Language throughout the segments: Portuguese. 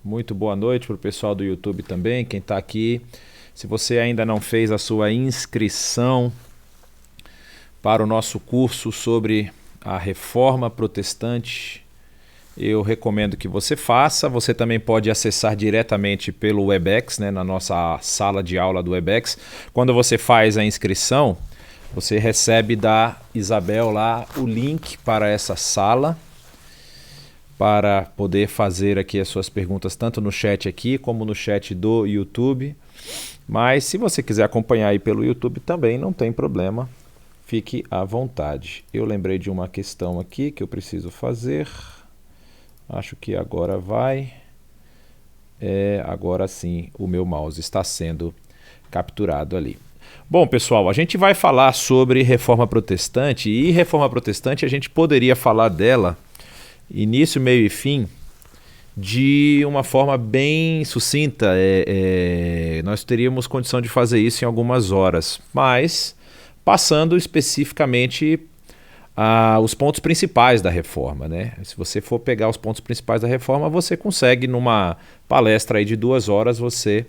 Muito boa noite para o pessoal do YouTube também, quem está aqui. Se você ainda não fez a sua inscrição para o nosso curso sobre a Reforma Protestante, eu recomendo que você faça. Você também pode acessar diretamente pelo Webex, né, na nossa sala de aula do Webex. Quando você faz a inscrição, você recebe da Isabel lá o link para essa sala, para poder fazer aqui as suas perguntas, tanto no chat aqui, como no chat do YouTube. Mas se você quiser acompanhar aí pelo YouTube também, não tem problema. Fique à vontade. Eu lembrei de uma questão aqui que eu preciso fazer. Acho que agora vai. Agora sim, o meu mouse está sendo capturado ali. Bom, pessoal, a gente vai falar sobre Reforma Protestante, e Reforma Protestante a gente poderia falar dela início, meio e fim de uma forma bem sucinta. Nós teríamos condição de fazer isso em algumas horas, mas passando especificamente os pontos principais da reforma, né? Se você for pegar os pontos principais da reforma, você consegue, numa palestra aí de 2 horas, você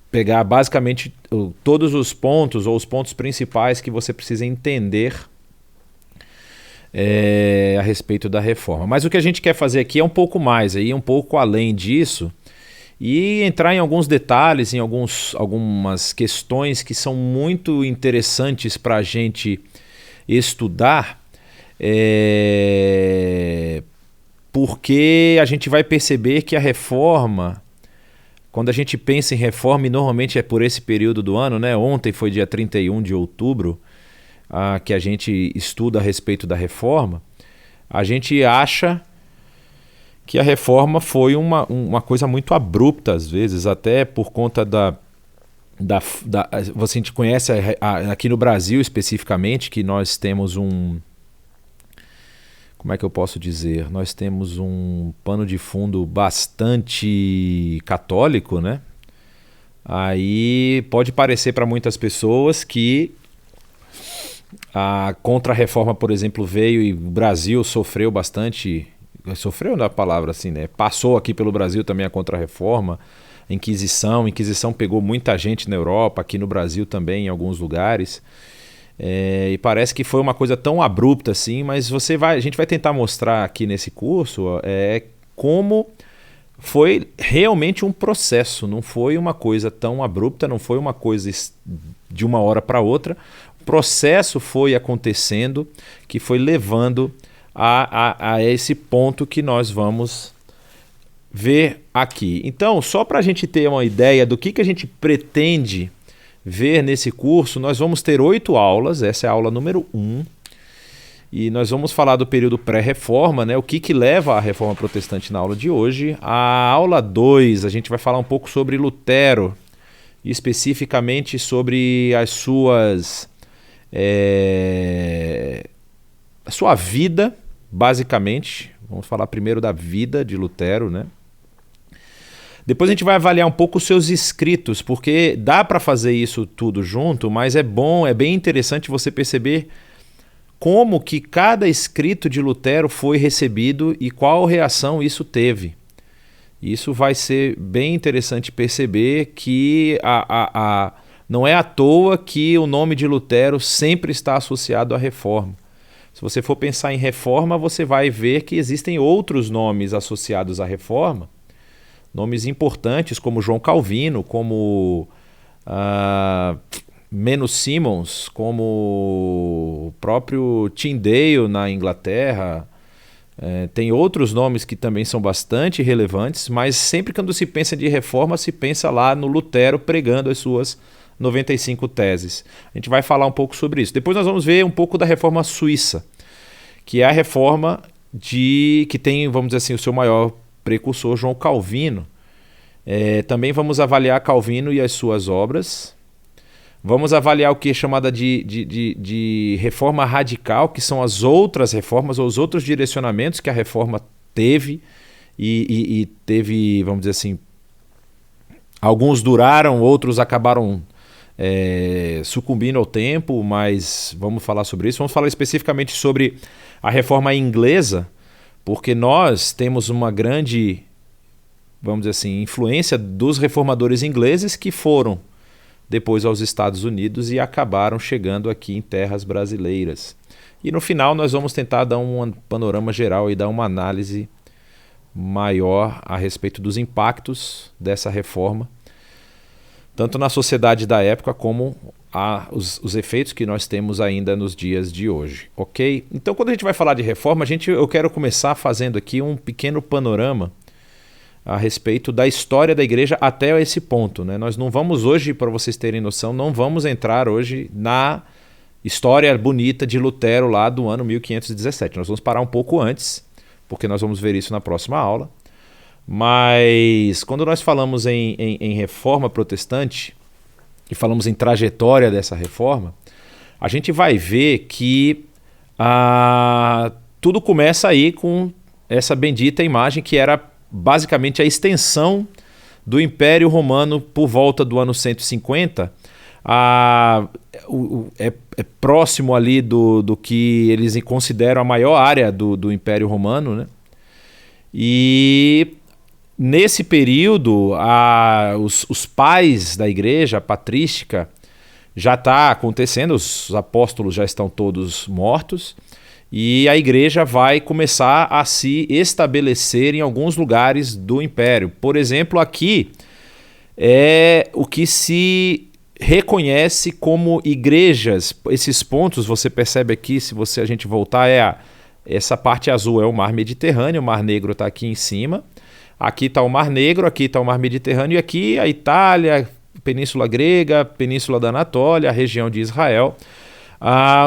pegar basicamente todos os pontos ou os pontos principais que você precisa entender a respeito da reforma. Mas o que a gente quer fazer aqui é um pouco mais, aí, um pouco além disso, e entrar em alguns detalhes, em algumas questões que são muito interessantes para a gente estudar, porque a gente vai perceber que a reforma, quando a gente pensa em reforma, e normalmente é por esse período do ano, né? Ontem foi dia 31 de outubro, que a gente estuda a respeito da reforma, a gente acha que a reforma foi uma coisa muito abrupta, às vezes, até por conta você conhece aqui no Brasil especificamente, que nós temos como é que eu posso dizer? Nós temos um pano de fundo bastante católico, né? Aí pode parecer para muitas pessoas que a Contra-Reforma, por exemplo, veio e o Brasil sofreu bastante. Sofreu na palavra assim, né? Passou aqui pelo Brasil também a Contra-Reforma, Inquisição pegou muita gente na Europa, aqui no Brasil também, em alguns lugares. E parece que foi uma coisa tão abrupta assim, mas a gente vai tentar mostrar aqui nesse curso como foi realmente um processo, não foi uma coisa tão abrupta, não foi uma coisa de uma hora para outra. O processo foi acontecendo, que foi levando a esse ponto que nós vamos ver aqui. Então, só para a gente ter uma ideia do que a gente pretende ver nesse curso, nós vamos ter 8 aulas, essa é a aula número 1, e nós vamos falar do período pré-reforma, né? O que leva à reforma protestante na aula de hoje. A aula 2, a gente vai falar um pouco sobre Lutero, especificamente sobre a sua vida, basicamente. Vamos falar primeiro da vida de Lutero, né? Depois a gente vai avaliar um pouco os seus escritos, porque dá para fazer isso tudo junto, mas é bem interessante você perceber como que cada escrito de Lutero foi recebido e qual reação isso teve. Isso vai ser bem interessante perceber que não é à toa que o nome de Lutero sempre está associado à reforma. Se você for pensar em reforma, você vai ver que existem outros nomes associados à reforma, nomes importantes como João Calvino, como Menno Simons, como o próprio Tyndale na Inglaterra. Tem outros nomes que também são bastante relevantes, mas sempre quando se pensa de reforma, se pensa lá no Lutero pregando as suas 95 teses. A gente vai falar um pouco sobre isso. Depois nós vamos ver um pouco da reforma suíça, que é a reforma que tem, vamos dizer assim, o seu maior precursor, João Calvino. Também vamos avaliar Calvino e as suas obras. Vamos avaliar o que é chamada de reforma radical, que são as outras reformas ou os outros direcionamentos que a reforma teve e teve, vamos dizer assim, alguns duraram, outros acabaram sucumbindo ao tempo, mas vamos falar sobre isso. Vamos falar especificamente sobre a reforma inglesa, porque nós temos uma grande, vamos dizer assim, influência dos reformadores ingleses que foram depois aos Estados Unidos e acabaram chegando aqui em terras brasileiras. E no final nós vamos tentar dar um panorama geral e dar uma análise maior a respeito dos impactos dessa reforma, tanto na sociedade da época como os efeitos que nós temos ainda nos dias de hoje, ok? Então, quando a gente vai falar de reforma, eu quero começar fazendo aqui um pequeno panorama a respeito da história da igreja até esse ponto, né? Nós não vamos hoje, para vocês terem noção, não vamos entrar hoje na história bonita de Lutero lá do ano 1517. Nós vamos parar um pouco antes, porque nós vamos ver isso na próxima aula. Mas quando nós falamos em reforma protestante e falamos em trajetória dessa reforma, a gente vai ver que tudo começa aí com essa bendita imagem que era basicamente a extensão do Império Romano por volta do ano 150. É próximo ali do que eles consideram a maior área do Império Romano, né? E nesse período, os pais da igreja patrística já está acontecendo, os apóstolos já estão todos mortos, e a igreja vai começar a se estabelecer em alguns lugares do império. Por exemplo, aqui é o que se reconhece como igrejas. Esses pontos, você percebe aqui, se a gente voltar, essa parte azul é o Mar Mediterrâneo, o Mar Negro está aqui em cima. Aqui está o Mar Negro, aqui está o Mar Mediterrâneo, e aqui a Itália, Península Grega, Península da Anatólia, a região de Israel.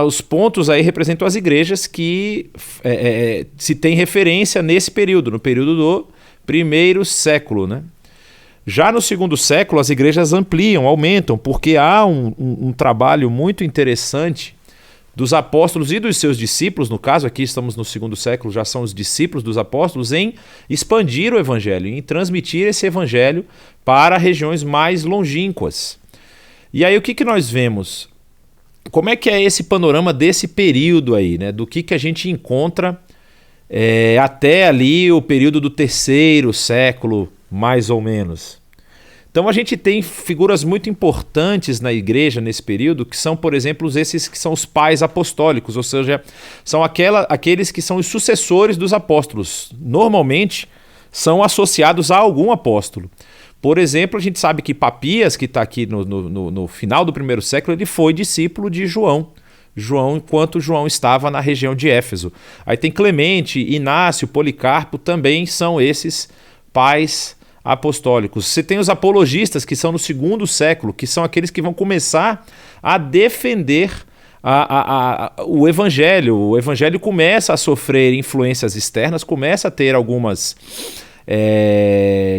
Os pontos aí representam as igrejas que se tem referência nesse período, no período do primeiro século, né? Já no segundo século, as igrejas ampliam, aumentam, porque há um trabalho muito interessante dos apóstolos e dos seus discípulos. No caso, aqui estamos no segundo século, já são os discípulos dos apóstolos, em expandir o evangelho, em transmitir esse evangelho para regiões mais longínquas. E aí o que nós vemos? Como é que é esse panorama desse período aí, né? Do que a gente encontra até ali o período do terceiro século, mais ou menos. Então a gente tem figuras muito importantes na igreja nesse período, que são, por exemplo, esses que são os pais apostólicos, ou seja, são aqueles que são os sucessores dos apóstolos. Normalmente são associados a algum apóstolo. Por exemplo, a gente sabe que Papias, que está aqui no final do primeiro século, ele foi discípulo de João, enquanto João estava na região de Éfeso. Aí tem Clemente, Inácio, Policarpo, também são esses pais apostólicos. Você tem os apologistas, que são no segundo século, que são aqueles que vão começar a defender o evangelho. O evangelho começa a sofrer influências externas, começa a ter algumas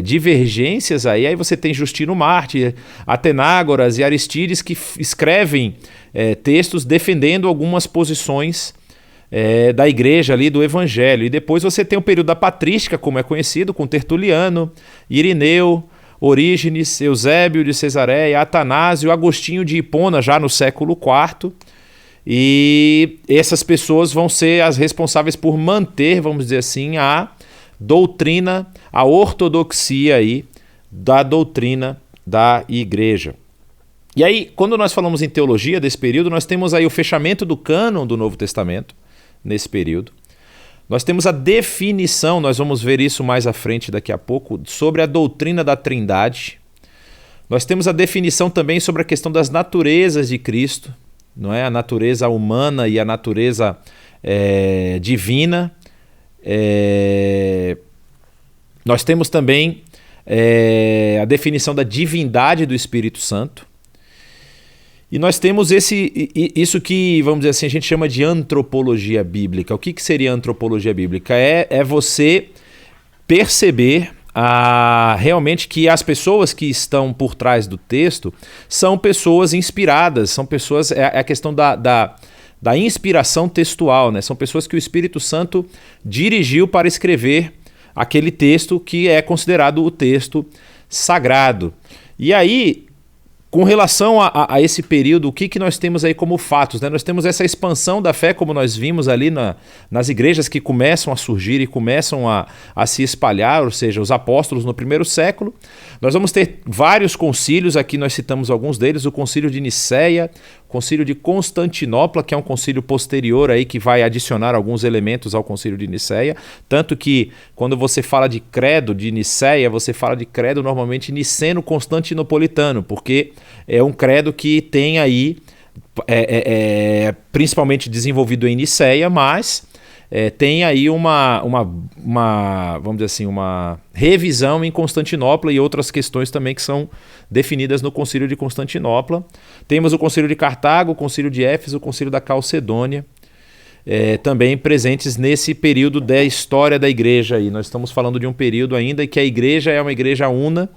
divergências aí você tem Justino Mártir, Atenágoras e Aristides que escrevem textos defendendo algumas posições da igreja ali do evangelho. E depois você tem o período da patrística, como é conhecido, com Tertuliano, Irineu, Orígenes, Eusébio de Cesareia, Atanásio, Agostinho de Hipona, já no século IV. E essas pessoas vão ser as responsáveis por manter, vamos dizer assim, a doutrina, a ortodoxia aí da doutrina da igreja. E aí, quando nós falamos em teologia desse período, nós temos aí o fechamento do cânon do Novo Testamento, nesse período. Nós temos a definição, nós vamos ver isso mais à frente daqui a pouco, sobre a doutrina da Trindade. Nós temos a definição também sobre a questão das naturezas de Cristo, não é? A natureza humana e a natureza divina. Nós temos também a definição da divindade do Espírito Santo. E nós temos isso que, vamos dizer assim, a gente chama de antropologia bíblica. O que seria antropologia bíblica? É você perceber realmente que as pessoas que estão por trás do texto são pessoas inspiradas, são pessoas, é a questão da inspiração textual, né? São pessoas que o Espírito Santo dirigiu para escrever aquele texto que é considerado o texto sagrado. E aí, Com relação a esse período, o que nós temos aí como fatos? Né? Nós temos essa expansão da fé, como nós vimos ali nas igrejas que começam a surgir e começam a se espalhar, ou seja, os apóstolos no primeiro século. Nós vamos ter vários concílios, aqui nós citamos alguns deles, o concílio de Nicéia, o concílio de Constantinopla, que é um concílio posterior aí que vai adicionar alguns elementos ao concílio de Nicéia, tanto que quando você fala de credo de Nicéia, você fala de credo normalmente niceno-constantinopolitano, porque é um credo que tem aí, principalmente desenvolvido em Nicéia, mas tem aí vamos dizer assim, uma revisão em Constantinopla e outras questões também que são definidas no Concílio de Constantinopla. Temos o Concílio de Cartago, o Concílio de Éfeso, o Concílio da Calcedônia, também presentes nesse período da história da igreja. Aí. Nós estamos falando de um período ainda em que a igreja é uma igreja una.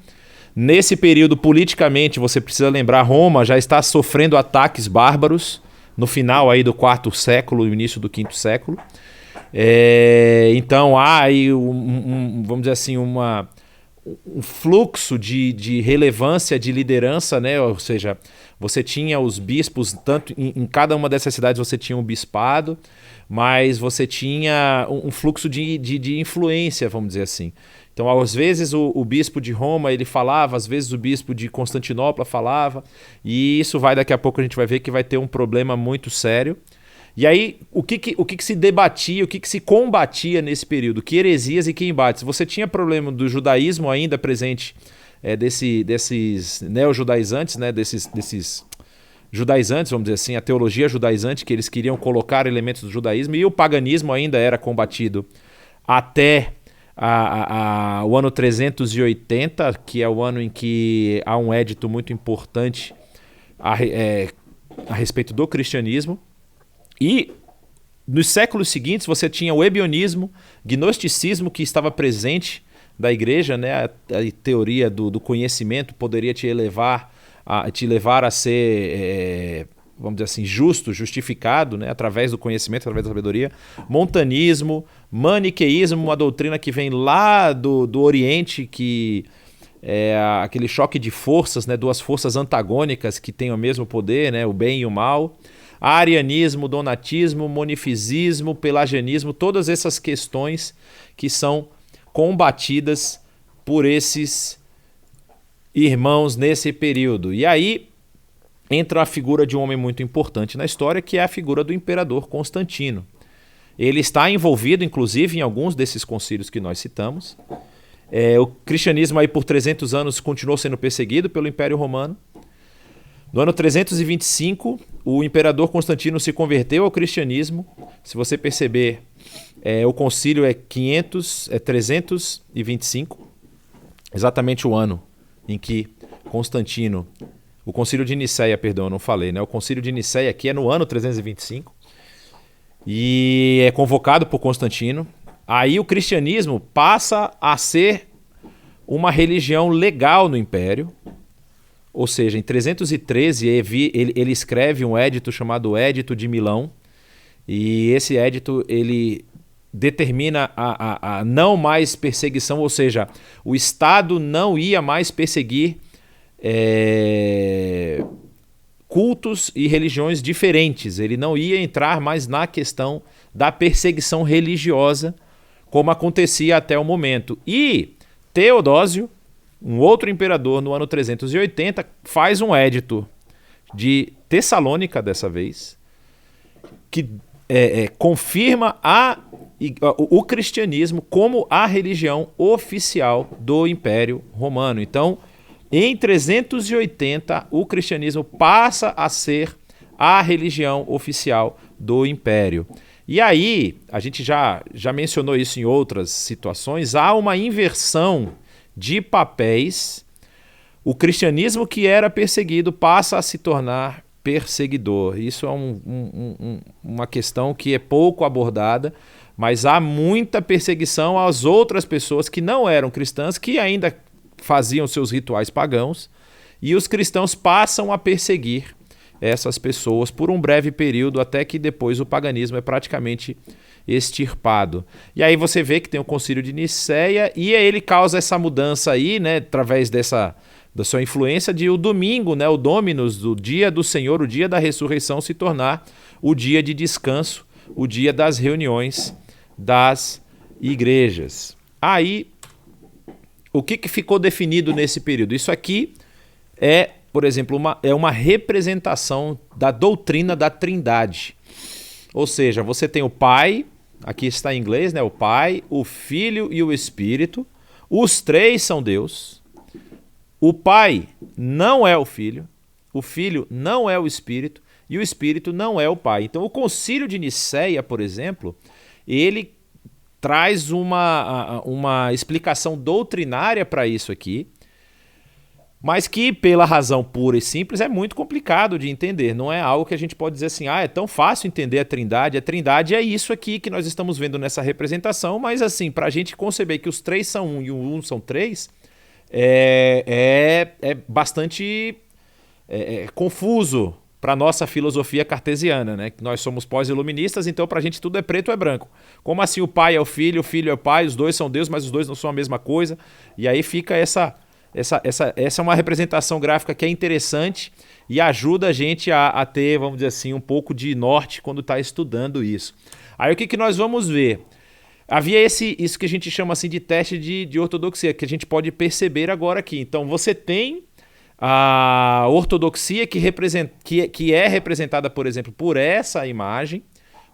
Nesse período, politicamente, você precisa lembrar, Roma já está sofrendo ataques bárbaros no final aí do IV século e início do V século. Então há aí, vamos dizer assim, um fluxo de relevância, de liderança, né? Ou seja, você tinha os bispos, tanto em cada uma dessas cidades você tinha um bispado, mas você tinha um fluxo de influência, vamos dizer assim. Então, às vezes o bispo de Roma ele falava, às vezes o bispo de Constantinopla falava, e isso daqui a pouco a gente vai ver que vai ter um problema muito sério. E aí, o que se debatia, o que se combatia nesse período? Que heresias e que embates? Você tinha problema do judaísmo ainda presente, desses neo-judaizantes, né? desses judaizantes, vamos dizer assim, a teologia judaizante, que eles queriam colocar elementos do judaísmo, e o paganismo ainda era combatido até o ano 380, que é o ano em que há um édito muito importante a respeito do cristianismo. E nos séculos seguintes você tinha o ebionismo, gnosticismo, que estava presente da igreja, né? A teoria do conhecimento poderia te levar a ser, vamos dizer assim, justificado, né? Através do conhecimento, através da sabedoria. Montanismo, maniqueísmo, uma doutrina que vem lá do Oriente, que é aquele choque de forças, né? Duas forças antagônicas que têm o mesmo poder, né? O bem e o mal. Arianismo, donatismo, monifisismo, pelagianismo, todas essas questões que são combatidas por esses irmãos nesse período. E aí entra a figura de um homem muito importante na história, que é a figura do imperador Constantino. Ele está envolvido, inclusive, em alguns desses concílios que nós citamos. O cristianismo aí por 300 anos continuou sendo perseguido pelo Império Romano. No ano 325, o imperador Constantino se converteu ao cristianismo. Se você perceber, o concílio é 325, exatamente o ano em que Constantino... O concílio de Nicéia, perdão, eu não falei, né? O concílio de Nicéia aqui é no ano 325 e é convocado por Constantino. Aí o cristianismo passa a ser uma religião legal no Império. Ou seja, em 313 ele escreve um édito chamado Édito de Milão, e esse édito ele determina a não mais perseguição, ou seja, o Estado não ia mais perseguir cultos e religiões diferentes. Ele não ia entrar mais na questão da perseguição religiosa, como acontecia até o momento. E Teodósio, um outro imperador, no ano 380, faz um édito de Tessalônica, dessa vez, que confirma o cristianismo como a religião oficial do Império Romano. Então, em 380, o cristianismo passa a ser a religião oficial do Império. E aí, a gente já mencionou isso em outras situações, há uma inversão de papéis. O cristianismo que era perseguido passa a se tornar perseguidor. Isso é uma questão que é pouco abordada, mas há muita perseguição às outras pessoas que não eram cristãs, que ainda faziam seus rituais pagãos, e os cristãos passam a perseguir essas pessoas por um breve período, até que depois o paganismo é praticamente extirpado. E aí você vê que tem o Concílio de Nicéia, e ele causa essa mudança aí, né, através da sua influência de o domingo, né, o Dominus, o dia do Senhor, o dia da ressurreição se tornar o dia de descanso, o dia das reuniões das igrejas. Aí, o que ficou definido nesse período? Isso aqui é, por exemplo, uma representação da doutrina da Trindade. Ou seja, você tem o Pai, aqui está em inglês, né? O Pai, o Filho e o Espírito. Os três são Deus. O Pai não é o Filho não é o Espírito e o Espírito não é o Pai. Então, o Concílio de Nicéia, por exemplo, ele traz uma explicação doutrinária para isso aqui, mas que, pela razão pura e simples, é muito complicado de entender. Não é algo que a gente pode dizer assim, é tão fácil entender a Trindade. A Trindade é isso aqui que nós estamos vendo nessa representação, mas assim, para a gente conceber que os três são um e o um são três, é bastante confuso para a nossa filosofia cartesiana, né? Nós somos pós-iluministas, então para a gente tudo é preto ou é branco. Como assim o Pai é o Filho é o Pai, os dois são Deus, mas os dois não são a mesma coisa? E aí fica essa é uma representação gráfica que é interessante e ajuda a gente a ter, vamos dizer assim, um pouco de norte quando está estudando isso. Aí o que nós vamos ver? Havia isso que a gente chama assim de teste de ortodoxia, que a gente pode perceber agora aqui. Então você tem a ortodoxia que é representada, por exemplo, por essa imagem,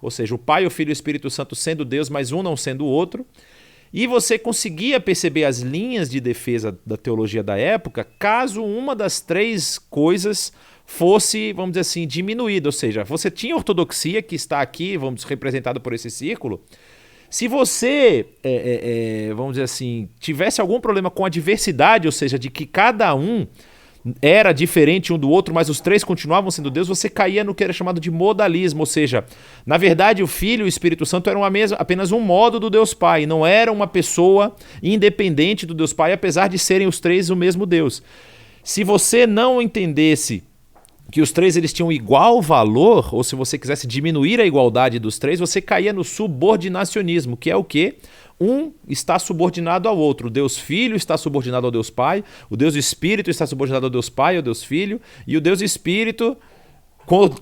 ou seja, o Pai, o Filho e o Espírito Santo sendo Deus, mas um não sendo o outro. E você conseguia perceber as linhas de defesa da teologia da época caso uma das três coisas fosse, vamos dizer assim, diminuída. Ou seja, você tinha a ortodoxia, que está aqui, vamos representada por esse círculo. Se você, vamos dizer assim, tivesse algum problema com a diversidade, ou seja, de que cada um era diferente um do outro, mas os três continuavam sendo Deus, você caía no que era chamado de modalismo, ou seja, na verdade o Filho e o Espírito Santo eram apenas um modo do Deus Pai, não era uma pessoa independente do Deus Pai, apesar de serem os três o mesmo Deus. Se você não entendesse que os três eles tinham igual valor, ou se você quisesse diminuir a igualdade dos três, você caía no subordinacionismo, que é o quê? Um está subordinado ao outro. O Deus Filho está subordinado ao Deus Pai, o Deus Espírito está subordinado ao Deus Pai, ao Deus Filho, e o Deus Espírito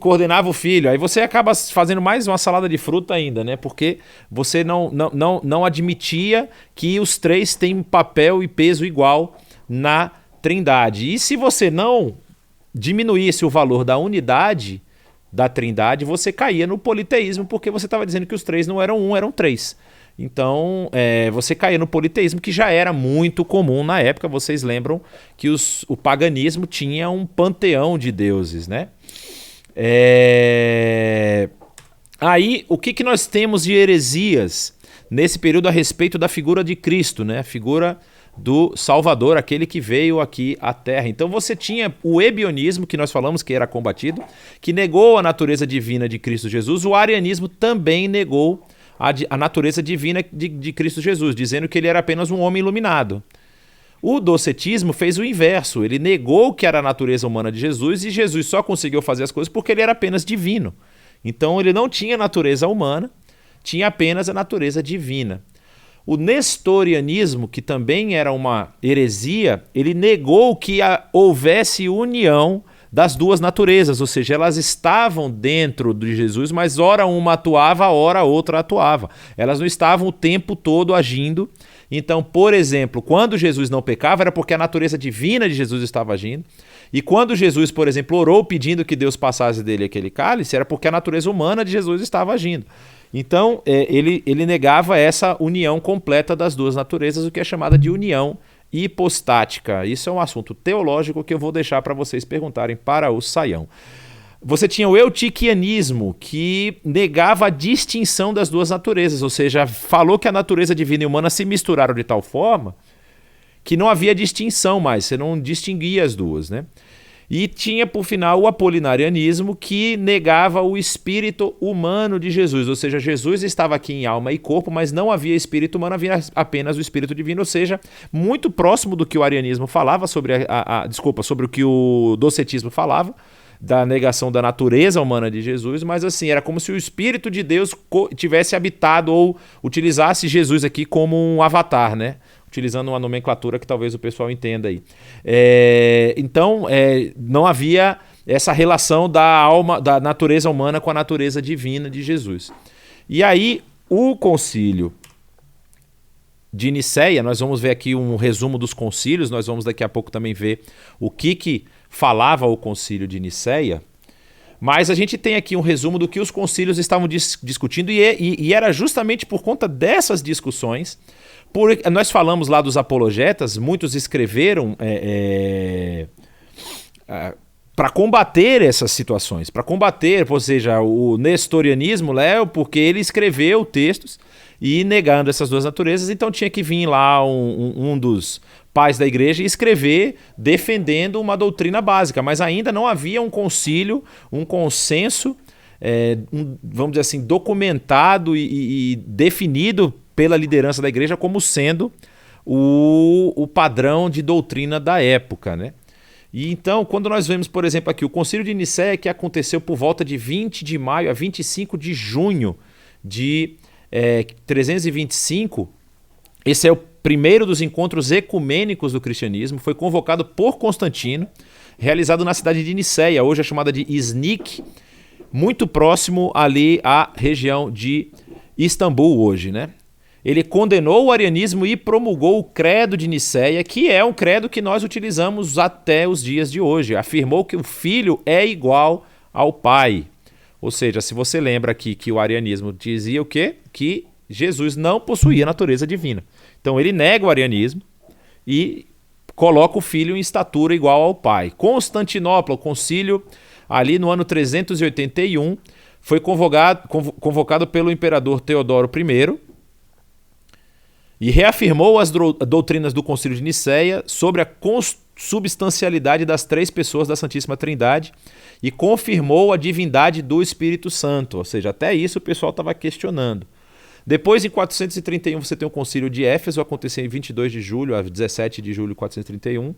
coordenava o Filho. Aí você acaba fazendo mais uma salada de fruta ainda, né? Porque você não admitia que os três têm papel e peso igual na Trindade. E se você não diminuísse o valor da unidade da Trindade, você caía no politeísmo, porque você estava dizendo que os três não eram um, eram três. Então, você caía no politeísmo, que já era muito comum na época. Vocês lembram que o paganismo tinha um panteão de deuses, né? Aí, o que nós temos de heresias nesse período a respeito da figura de Cristo, né? A figura do Salvador, aquele que veio aqui à Terra. Então você tinha o ebionismo, que nós falamos que era combatido, que negou a natureza divina de Cristo Jesus. O arianismo também negou a natureza divina de Cristo Jesus, dizendo que ele era apenas um homem iluminado. O docetismo fez o inverso, ele negou que era a natureza humana de Jesus, e Jesus só conseguiu fazer as coisas porque ele era apenas divino. Então ele não tinha natureza humana, tinha apenas a natureza divina. O nestorianismo, que também era uma heresia, ele negou que houvesse união das duas naturezas, ou seja, elas estavam dentro de Jesus, mas ora uma atuava, ora a outra atuava. Elas não estavam o tempo todo agindo. Então, por exemplo, quando Jesus não pecava, era porque a natureza divina de Jesus estava agindo. E quando Jesus, por exemplo, orou pedindo que Deus passasse dele aquele cálice, era porque a natureza humana de Jesus estava agindo. Então, ele negava essa união completa das duas naturezas, o que é chamada de união hipostática. Isso é um assunto teológico que eu vou deixar para vocês perguntarem para o Saião. Você tinha o eutiquianismo, que negava a distinção das duas naturezas, ou seja, falou que a natureza divina e humana se misturaram de tal forma que não havia distinção mais, você não distinguia as duas, né? E tinha, por final, o apolinarianismo, que negava o espírito humano de Jesus. Ou seja, Jesus estava aqui em alma e corpo, mas não havia espírito humano, havia apenas o espírito divino. Ou seja, muito próximo do que o arianismo falava, sobre sobre o que o docetismo falava, da negação da natureza humana de Jesus. Mas assim, era como se o Espírito de Deus tivesse habitado ou utilizasse Jesus aqui como um avatar, né? utilizando uma nomenclatura que talvez o pessoal entenda aí. Então, não havia essa relação da alma, da natureza humana com a natureza divina de Jesus. E aí, o concílio de Nicéia, nós vamos ver aqui um resumo dos concílios, nós vamos daqui a pouco também ver o que falava o concílio de Nicéia, mas a gente tem aqui um resumo do que os concílios estavam discutindo e era justamente por conta dessas discussões, nós falamos lá dos apologetas, muitos escreveram para combater essas situações, para combater, ou seja, o nestorianismo, porque ele escreveu textos e negando essas duas naturezas, então tinha que vir lá um dos pais da igreja e escrever defendendo uma doutrina básica, mas ainda não havia um concílio, um consenso, vamos dizer assim, documentado e definido pela liderança da igreja como sendo o padrão de doutrina da época, né? E então, quando nós vemos, por exemplo, aqui o concílio de Nicéia, que aconteceu por volta de 20 de maio a 25 de junho de 325, esse é o primeiro dos encontros ecumênicos do cristianismo, foi convocado por Constantino, realizado na cidade de Nicéia, hoje é chamada de Iznik, muito próximo ali à região de Istambul hoje, né? Ele condenou o arianismo e promulgou o credo de Nicéia, que é um credo que nós utilizamos até os dias de hoje. Afirmou que o Filho é igual ao Pai. Ou seja, se você lembra aqui que o arianismo dizia o quê? Que Jesus não possuía natureza divina. Então ele nega o arianismo e coloca o Filho em estatura igual ao Pai. Constantinopla, o concílio ali no ano 381, foi convocado pelo imperador Teodoro I, e reafirmou as doutrinas do Concílio de Nicéia sobre a consubstancialidade das três pessoas da Santíssima Trindade e confirmou a divindade do Espírito Santo. Ou seja, até isso o pessoal estava questionando. Depois, em 431, você tem o Concílio de Éfeso, aconteceu em 22 de julho a 17 de julho de 431.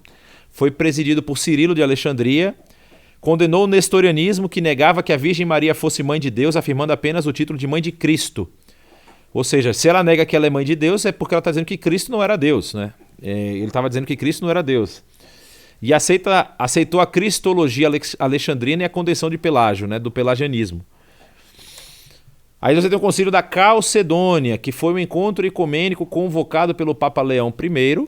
Foi presidido por Cirilo de Alexandria. Condenou o nestorianismo, que negava que a Virgem Maria fosse mãe de Deus, afirmando apenas o título de mãe de Cristo. Ou seja, se ela nega que ela é mãe de Deus, é porque ela está dizendo que Cristo não era Deus, né? Ele estava dizendo que Cristo não era Deus. E aceitou a cristologia alexandrina e a condeção de Pelágio, né? Do pelagianismo. Aí você tem o concílio da Calcedônia, que foi um encontro ecumênico convocado pelo Papa Leão I,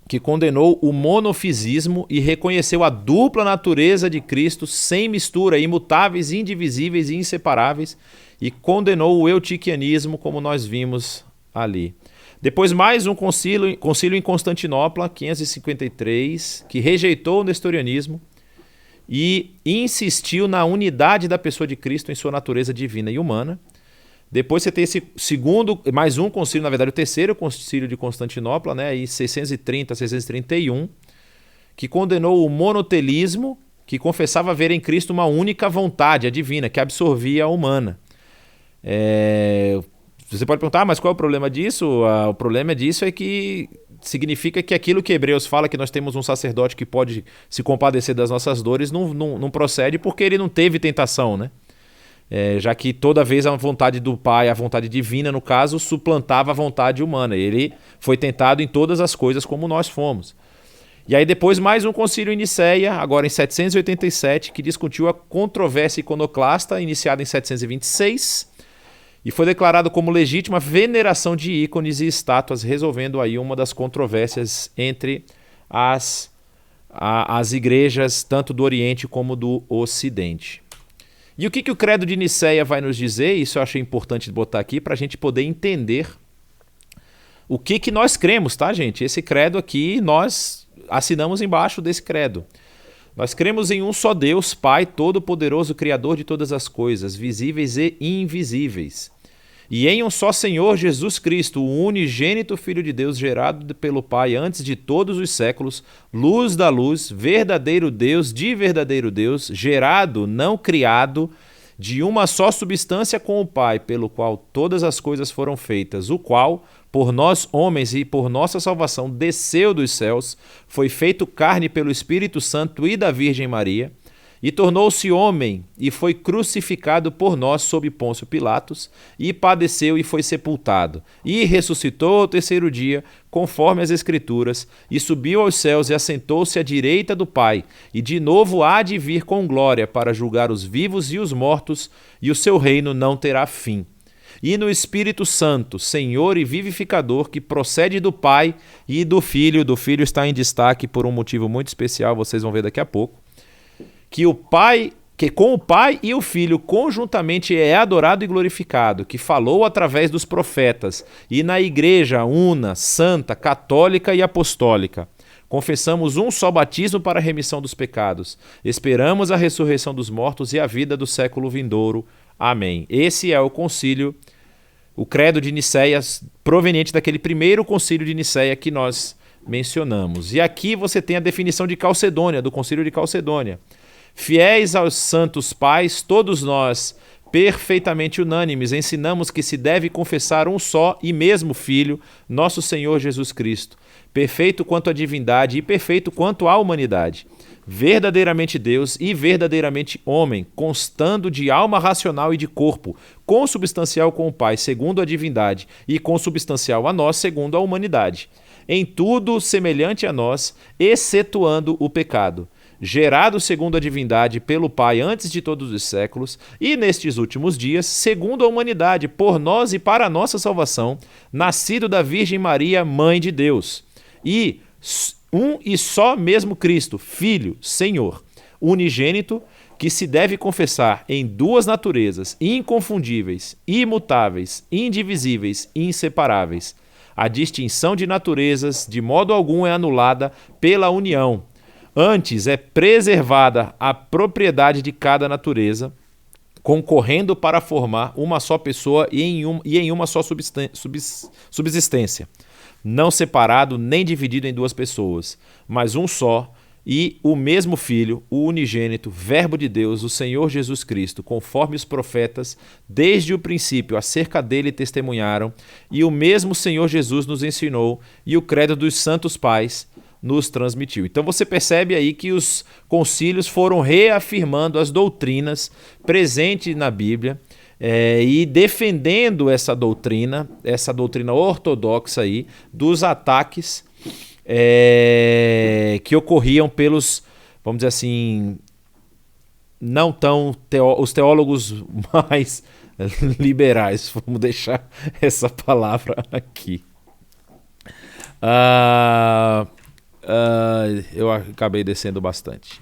que condenou o monofisismo e reconheceu a dupla natureza de Cristo sem mistura, imutáveis, indivisíveis e inseparáveis, e condenou o eutiquianismo, como nós vimos ali. Depois mais um concílio em Constantinopla, 553, que rejeitou o nestorianismo e insistiu na unidade da pessoa de Cristo em sua natureza divina e humana. Depois você tem esse mais um concílio, na verdade o terceiro concílio de Constantinopla, né, em 630 a 631, que condenou o monotelismo, que confessava haver em Cristo uma única vontade, a divina, que absorvia a humana. Você pode perguntar, mas qual é o problema disso? O problema disso é que significa que aquilo que Hebreus fala, que nós temos um sacerdote que pode se compadecer das nossas dores, não procede porque ele não teve tentação, né? Já que toda vez a vontade do Pai, a vontade divina, no caso, suplantava a vontade humana. Ele foi tentado em todas as coisas como nós fomos. E aí depois mais um concílio em Nicéia, agora em 787, que discutiu a controvérsia iconoclasta, iniciada em 726, e foi declarado como legítima veneração de ícones e estátuas, resolvendo aí uma das controvérsias entre as igrejas, tanto do Oriente como do Ocidente. E o que o credo de Nicéia vai nos dizer? Isso eu achei importante botar aqui para a gente poder entender o que nós cremos, tá, gente? Esse credo aqui, nós assinamos embaixo desse credo. Nós cremos em um só Deus, Pai, Todo-Poderoso, Criador de todas as coisas, visíveis e invisíveis. E em um só Senhor Jesus Cristo, o unigênito Filho de Deus, gerado pelo Pai antes de todos os séculos, luz da luz, verdadeiro Deus de verdadeiro Deus, gerado, não criado, de uma só substância com o Pai, pelo qual todas as coisas foram feitas, o qual, por nós homens e por nossa salvação, desceu dos céus, foi feito carne pelo Espírito Santo e da Virgem Maria, e tornou-se homem, e foi crucificado por nós sob Pôncio Pilatos, e padeceu e foi sepultado, e ressuscitou ao terceiro dia, conforme as Escrituras, e subiu aos céus e assentou-se à direita do Pai, e de novo há de vir com glória para julgar os vivos e os mortos, e o seu reino não terá fim. E no Espírito Santo, Senhor e vivificador, que procede do Pai e do Filho está em destaque por um motivo muito especial, vocês vão ver daqui a pouco, que com o Pai e o Filho conjuntamente é adorado e glorificado, que falou através dos profetas, e na Igreja una, santa, católica e apostólica. Confessamos um só batismo para a remissão dos pecados. Esperamos a ressurreição dos mortos e a vida do século vindouro. Amém. Esse é o concílio, o credo de Nicéia, proveniente daquele primeiro concílio de Nicéia que nós mencionamos. E aqui você tem a definição de Calcedônia, do concílio de Calcedônia. Fiéis aos santos pais, todos nós, perfeitamente unânimes, ensinamos que se deve confessar um só e mesmo Filho, nosso Senhor Jesus Cristo, perfeito quanto à divindade e perfeito quanto à humanidade, verdadeiramente Deus e verdadeiramente homem, constando de alma racional e de corpo, consubstancial com o Pai, segundo a divindade, e consubstancial a nós, segundo a humanidade. Em tudo semelhante a nós, excetuando o pecado, gerado segundo a divindade pelo Pai antes de todos os séculos, e nestes últimos dias, segundo a humanidade, por nós e para a nossa salvação, nascido da Virgem Maria, Mãe de Deus, e um e só mesmo Cristo, Filho, Senhor, unigênito, que se deve confessar em duas naturezas, inconfundíveis, imutáveis, indivisíveis e inseparáveis. A distinção de naturezas de modo algum é anulada pela união. Antes é preservada a propriedade de cada natureza, concorrendo para formar uma só pessoa e em uma só subsistência, não separado nem dividido em duas pessoas, mas um só e o mesmo Filho, o unigênito, Verbo de Deus, o Senhor Jesus Cristo, conforme os profetas, desde o princípio acerca dele testemunharam, e o mesmo Senhor Jesus nos ensinou, e o credo dos santos pais nos transmitiu. Então você percebe aí que os concílios foram reafirmando as doutrinas presentes na Bíblia e defendendo essa doutrina ortodoxa aí dos ataques que ocorriam pelos, vamos dizer assim, não tão os teólogos mais liberais, vamos deixar essa palavra aqui. Eu acabei descendo bastante.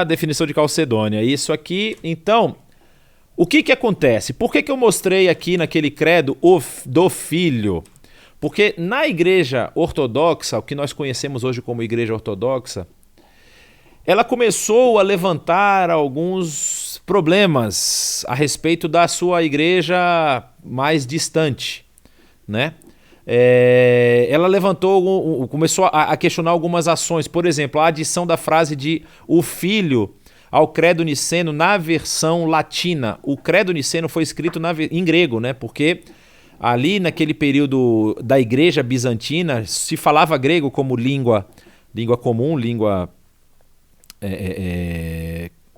Definição de Calcedônia. Isso aqui, então, o que acontece? Por que eu mostrei aqui naquele credo do Filho? Porque na Igreja Ortodoxa, o que nós conhecemos hoje como Igreja Ortodoxa, ela começou a levantar alguns problemas a respeito da sua igreja mais distante, né? Ela começou a questionar algumas ações, por exemplo, a adição da frase de o Filho ao credo niceno na versão latina. O credo niceno foi escrito em grego, né? Porque ali naquele período da igreja bizantina se falava grego como língua comum, língua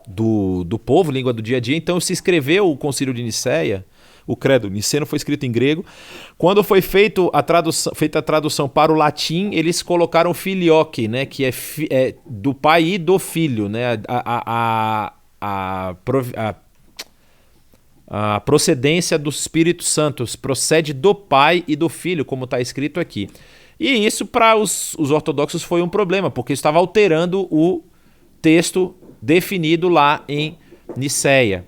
do povo, língua do dia a dia. Então se escreveu o Concílio de Nicéia. O credo niceno foi escrito em grego. Quando foi feita a tradução para o latim, eles colocaram filioque, né, que é do pai e do filho, né, a procedência do Espírito Santo procede do pai e do filho, como está escrito aqui. E isso para os ortodoxos foi um problema, porque estava alterando o texto definido lá em Nicéia.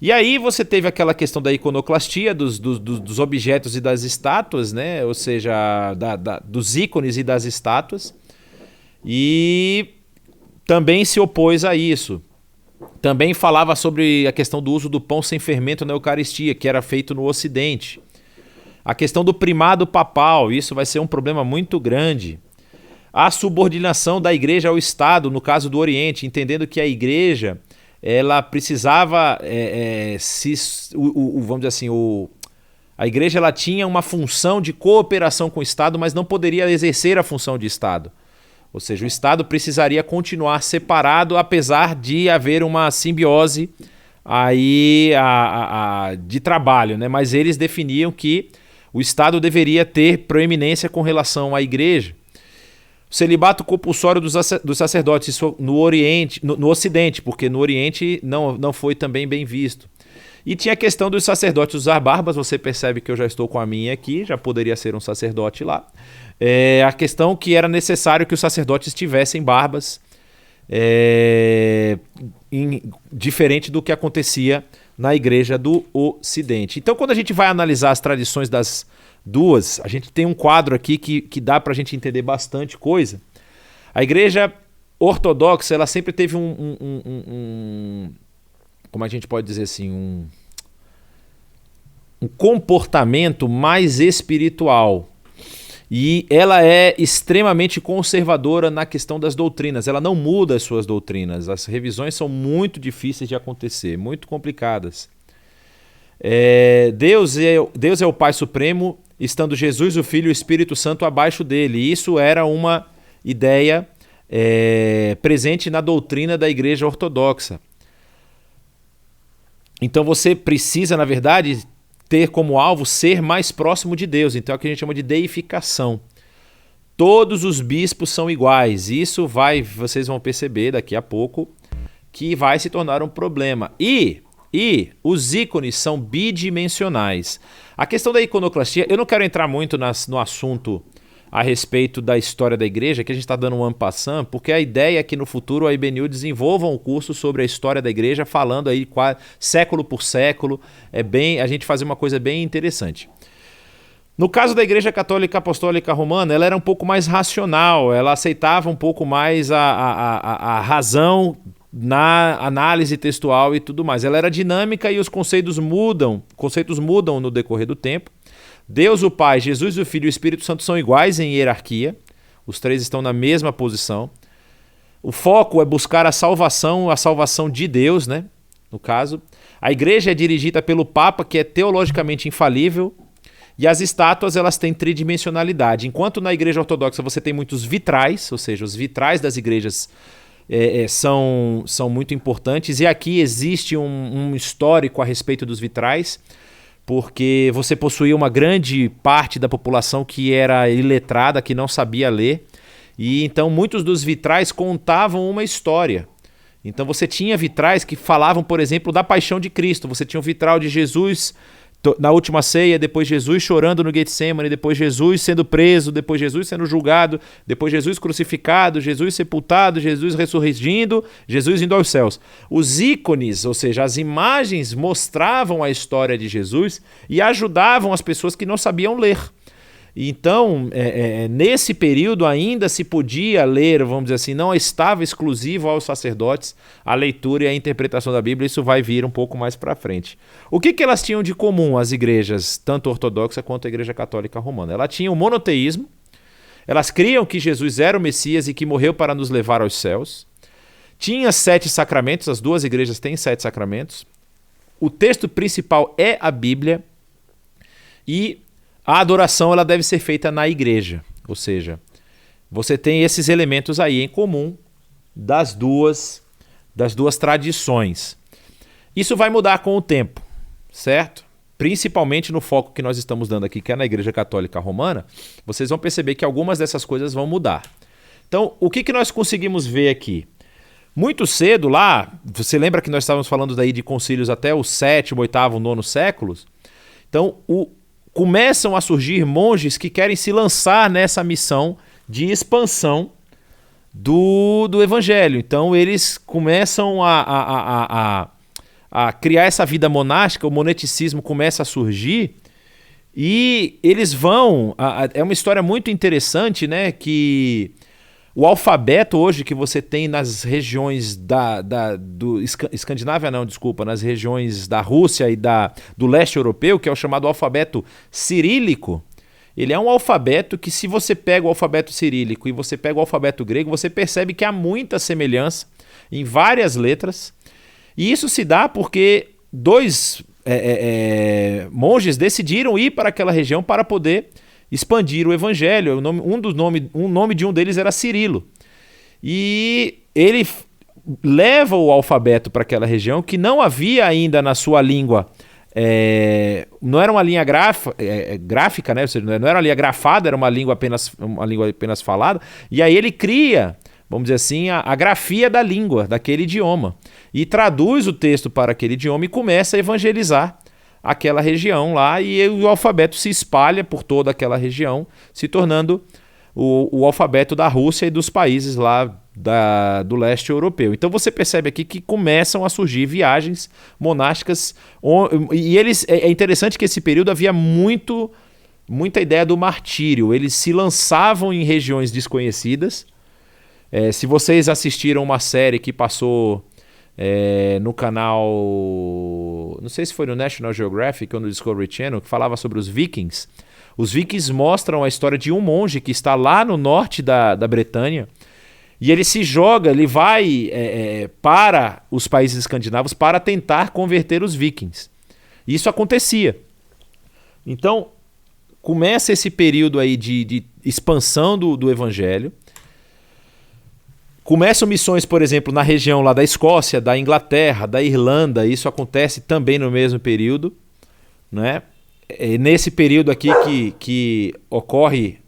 E aí você teve aquela questão da iconoclastia, dos objetos e das estátuas, né? Ou seja, dos ícones e das estátuas. E também se opôs a isso. Também falava sobre a questão do uso do pão sem fermento na Eucaristia, que era feito no Ocidente. A questão do primado papal, isso vai ser um problema muito grande. A subordinação da igreja ao Estado, no caso do Oriente, entendendo que a igreja ela precisava, vamos dizer assim, a igreja ela tinha uma função de cooperação com o Estado, mas não poderia exercer a função de Estado. Ou seja, o Estado precisaria continuar separado, apesar de haver uma simbiose aí, de trabalho, né? Mas eles definiam que o Estado deveria ter proeminência com relação à igreja. O celibato compulsório dos sacerdotes, isso no Oriente, no Ocidente, porque no Oriente não foi também bem visto. E tinha a questão dos sacerdotes usar barbas, você percebe que eu já estou com a minha aqui, já poderia ser um sacerdote lá. A questão que era necessário que os sacerdotes tivessem barbas, diferente do que acontecia na igreja do Ocidente. Então, quando a gente vai analisar as tradições das duas, a gente tem um quadro aqui que dá para a gente entender bastante coisa. A igreja ortodoxa, ela sempre teve como a gente pode dizer assim, um comportamento mais espiritual. E ela é extremamente conservadora na questão das doutrinas. Ela não muda as suas doutrinas. As revisões são muito difíceis de acontecer, muito complicadas. Deus é o Pai Supremo, estando Jesus, o Filho e o Espírito Santo abaixo dele. E isso era uma ideia presente na doutrina da Igreja Ortodoxa. Então você precisa, na verdade, ter como alvo ser mais próximo de Deus. Então é o que a gente chama de deificação. Todos os bispos são iguais. Isso vocês vão perceber daqui a pouco que vai se tornar um problema. E os ícones são bidimensionais. A questão da iconoclastia, eu não quero entrar muito no assunto a respeito da história da igreja, que a gente está dando um en passant, porque a ideia é que no futuro a IBNU desenvolva um curso sobre a história da igreja, falando aí século por século, a gente fazer uma coisa bem interessante. No caso da Igreja Católica Apostólica Romana, ela era um pouco mais racional, ela aceitava um pouco mais a razão na análise textual e tudo mais. Ela era dinâmica e os conceitos mudam no decorrer do tempo. Deus o Pai, Jesus o Filho e o Espírito Santo são iguais em hierarquia. Os três estão na mesma posição. O foco é buscar a salvação de Deus, né? No caso. A igreja é dirigida pelo Papa, que é teologicamente infalível. E as estátuas, elas têm tridimensionalidade. Enquanto na igreja ortodoxa você tem muitos vitrais, ou seja, os vitrais das igrejas são muito importantes. E aqui existe um histórico a respeito dos vitrais, porque você possuía uma grande parte da população que era iletrada, que não sabia ler, e então muitos dos vitrais contavam uma história. Então você tinha vitrais que falavam, por exemplo, da paixão de Cristo. Você tinha um vitral de Jesus na última ceia, depois Jesus chorando no Getsemane, depois Jesus sendo preso, depois Jesus sendo julgado, depois Jesus crucificado, Jesus sepultado, Jesus ressurgindo, Jesus indo aos céus. Os ícones, ou seja, as imagens, mostravam a história de Jesus e ajudavam as pessoas que não sabiam ler. Então, nesse período ainda se podia ler, vamos dizer assim, não estava exclusivo aos sacerdotes a leitura e a interpretação da Bíblia. Isso vai vir um pouco mais para frente. O que elas tinham de comum, as igrejas, tanto ortodoxa quanto a Igreja Católica Romana? Ela tinha o monoteísmo, elas criam que Jesus era o Messias e que morreu para nos levar aos céus. Tinha 7 sacramentos, as duas igrejas têm 7 sacramentos. O texto principal é a Bíblia e a adoração ela deve ser feita na igreja, ou seja, você tem esses elementos aí em comum das duas tradições. Isso vai mudar com o tempo, certo? Principalmente no foco que nós estamos dando aqui, que é na Igreja Católica Romana, vocês vão perceber que algumas dessas coisas vão mudar. Então, o que nós conseguimos ver aqui? Muito cedo lá, você lembra que nós estávamos falando daí de concílios até o 7º, 8º, 9º séculos? Então, começam a surgir monges que querem se lançar nessa missão de expansão do evangelho. Então eles começam a criar essa vida monástica, o moneticismo começa a surgir e eles vão... É uma história muito interessante, né? Que o alfabeto hoje que você tem nas regiões Escandinávia, nas regiões da Rússia e do leste europeu, que é o chamado alfabeto cirílico, ele é um alfabeto que, se você pega o alfabeto cirílico e você pega o alfabeto grego, você percebe que há muita semelhança em várias letras. E isso se dá porque dois monges decidiram ir para aquela região para poder expandir o evangelho. Um nome de um deles era Cirilo. e ele leva o alfabeto para aquela região que não havia ainda na sua língua. Não era uma linha gráfica, né? Ou seja, não era uma linha grafada, era uma língua apenas falada. E aí ele cria, vamos dizer assim, a grafia da língua, daquele idioma. E traduz o texto para aquele idioma e começa a evangelizar aquela região lá. E o alfabeto se espalha por toda aquela região, se tornando o alfabeto da Rússia e dos países lá do leste europeu. Então você percebe aqui que começam a surgir viagens monásticas, e é interessante que esse período havia muita ideia do martírio. Eles se lançavam em regiões desconhecidas. Se vocês assistiram uma série que passou no canal, não sei se foi no National Geographic ou no Discovery Channel, que falava sobre os vikings. Os vikings mostram a história de um monge que está lá no norte da Bretanha, e ele se joga, ele vai para os países escandinavos para tentar converter os vikings. Isso acontecia. Então, começa esse período aí de expansão do evangelho. Começam missões, por exemplo, na região lá da Escócia, da Inglaterra, da Irlanda. Isso acontece também no mesmo período, né? Nesse período aqui que ocorre,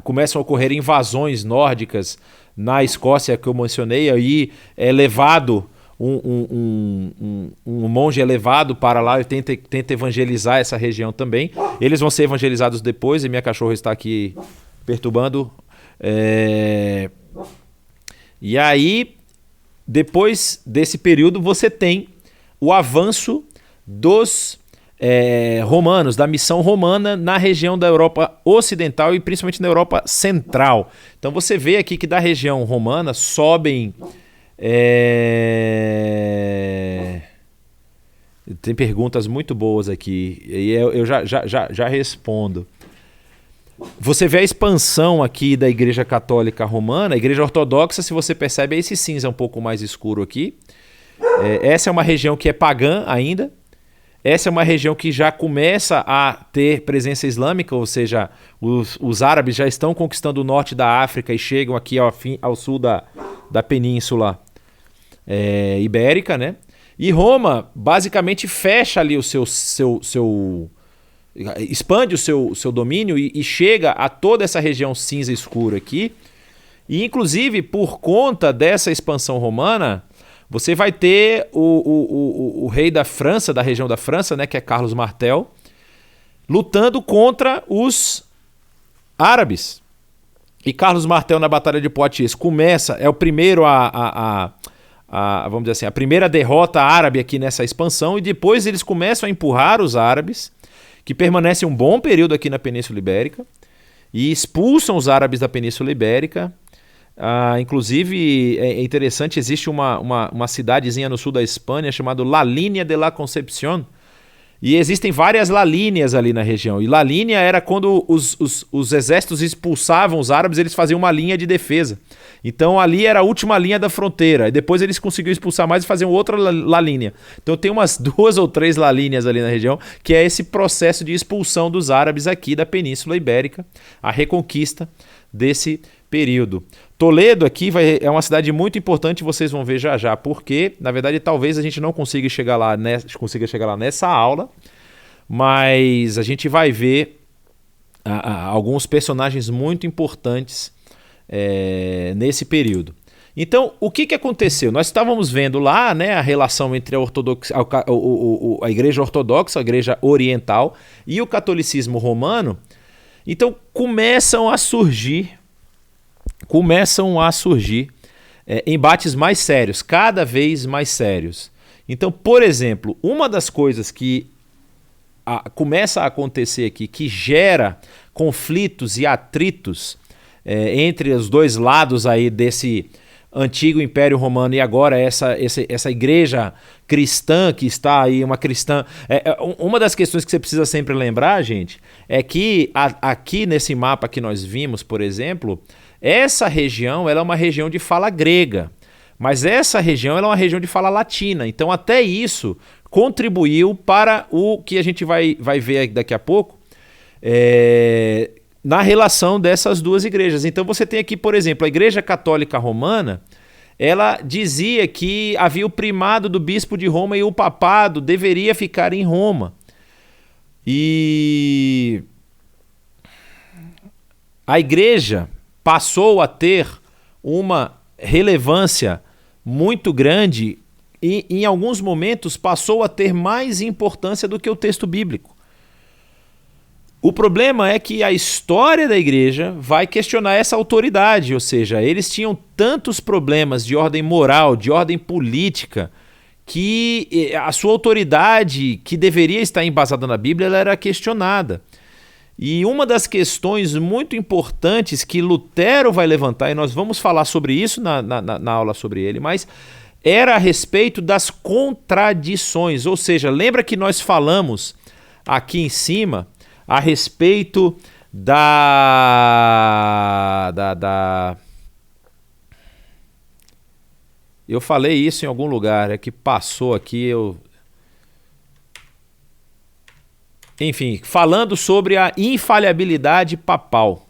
começam a ocorrer invasões nórdicas na Escócia, que eu mencionei. Aí é levado um monge é levado para lá e tenta evangelizar essa região também. Eles vão ser evangelizados depois, e minha cachorra está aqui perturbando. E aí, depois desse período, você tem o avanço dos romanos, da missão romana na região da Europa Ocidental e principalmente na Europa Central. Então você vê aqui que da região romana sobem... Tem perguntas muito boas aqui, e eu já respondo. Você vê a expansão aqui da Igreja Católica Romana. A Igreja Ortodoxa, se você percebe, é esse cinza um pouco mais escuro aqui. Essa é uma região que é pagã ainda. Essa é uma região que já começa a ter presença islâmica, ou seja, os árabes já estão conquistando o norte da África e chegam aqui ao sul da Península Ibérica, né? E Roma basicamente fecha ali o seu expande o seu domínio e chega a toda essa região cinza escura aqui. E inclusive por conta dessa expansão romana, você vai ter o rei da França, da região da França, né, que é Carlos Martel, lutando contra os árabes. E Carlos Martel, na Batalha de Poitiers, é o primeiro vamos dizer assim, a primeira derrota árabe aqui nessa expansão, e depois eles começam a empurrar os árabes, que permanecem um bom período aqui na Península Ibérica, e expulsam os árabes da Península Ibérica. Inclusive, é interessante, existe uma cidadezinha no sul da Espanha chamada La Línea de la Concepción, e existem várias La Líneas ali na região. E La Línea era quando os exércitos expulsavam os árabes, eles faziam uma linha de defesa. Então ali era a última linha da fronteira, e depois eles conseguiram expulsar mais e faziam outra La Línea. Então tem umas 2 ou 3 La Líneas ali na região, que é esse processo de expulsão dos árabes aqui da Península Ibérica, a reconquista desse período. Toledo aqui é uma cidade muito importante, vocês vão ver já já, porque, na verdade, talvez a gente não consiga chegar lá nessa aula, mas a gente vai ver alguns personagens muito importantes nesse período. Então, o que aconteceu? Nós estávamos vendo lá, né, a relação entre a Igreja Ortodoxa, a Igreja Oriental, e o catolicismo romano. Então, começam a surgir embates mais sérios, cada vez mais sérios. Então, por exemplo, uma das coisas que começa a acontecer aqui, que gera conflitos e atritos entre os dois lados aí desse antigo Império Romano e agora essa igreja cristã que está aí, uma cristã... uma das questões que você precisa sempre lembrar, gente, é que aqui nesse mapa que nós vimos, por exemplo, essa região ela é uma região de fala grega, mas essa região ela é uma região de fala latina. Então até isso contribuiu para o que a gente vai ver daqui a pouco, na relação dessas duas igrejas. Então você tem aqui, por exemplo, a Igreja Católica Romana, ela dizia que havia o primado do bispo de Roma e o papado deveria ficar em Roma. E a igreja passou a ter uma relevância muito grande e, em alguns momentos, passou a ter mais importância do que o texto bíblico. O problema é que a história da igreja vai questionar essa autoridade, ou seja, eles tinham tantos problemas de ordem moral, de ordem política, que a sua autoridade, que deveria estar embasada na Bíblia, ela era questionada. E uma das questões muito importantes que Lutero vai levantar, e nós vamos falar sobre isso na aula sobre ele, mas era a respeito das contradições, ou seja, lembra que nós falamos aqui em cima a respeito Eu falei isso em algum lugar, é que passou aqui, Enfim, falando sobre a infalibilidade papal.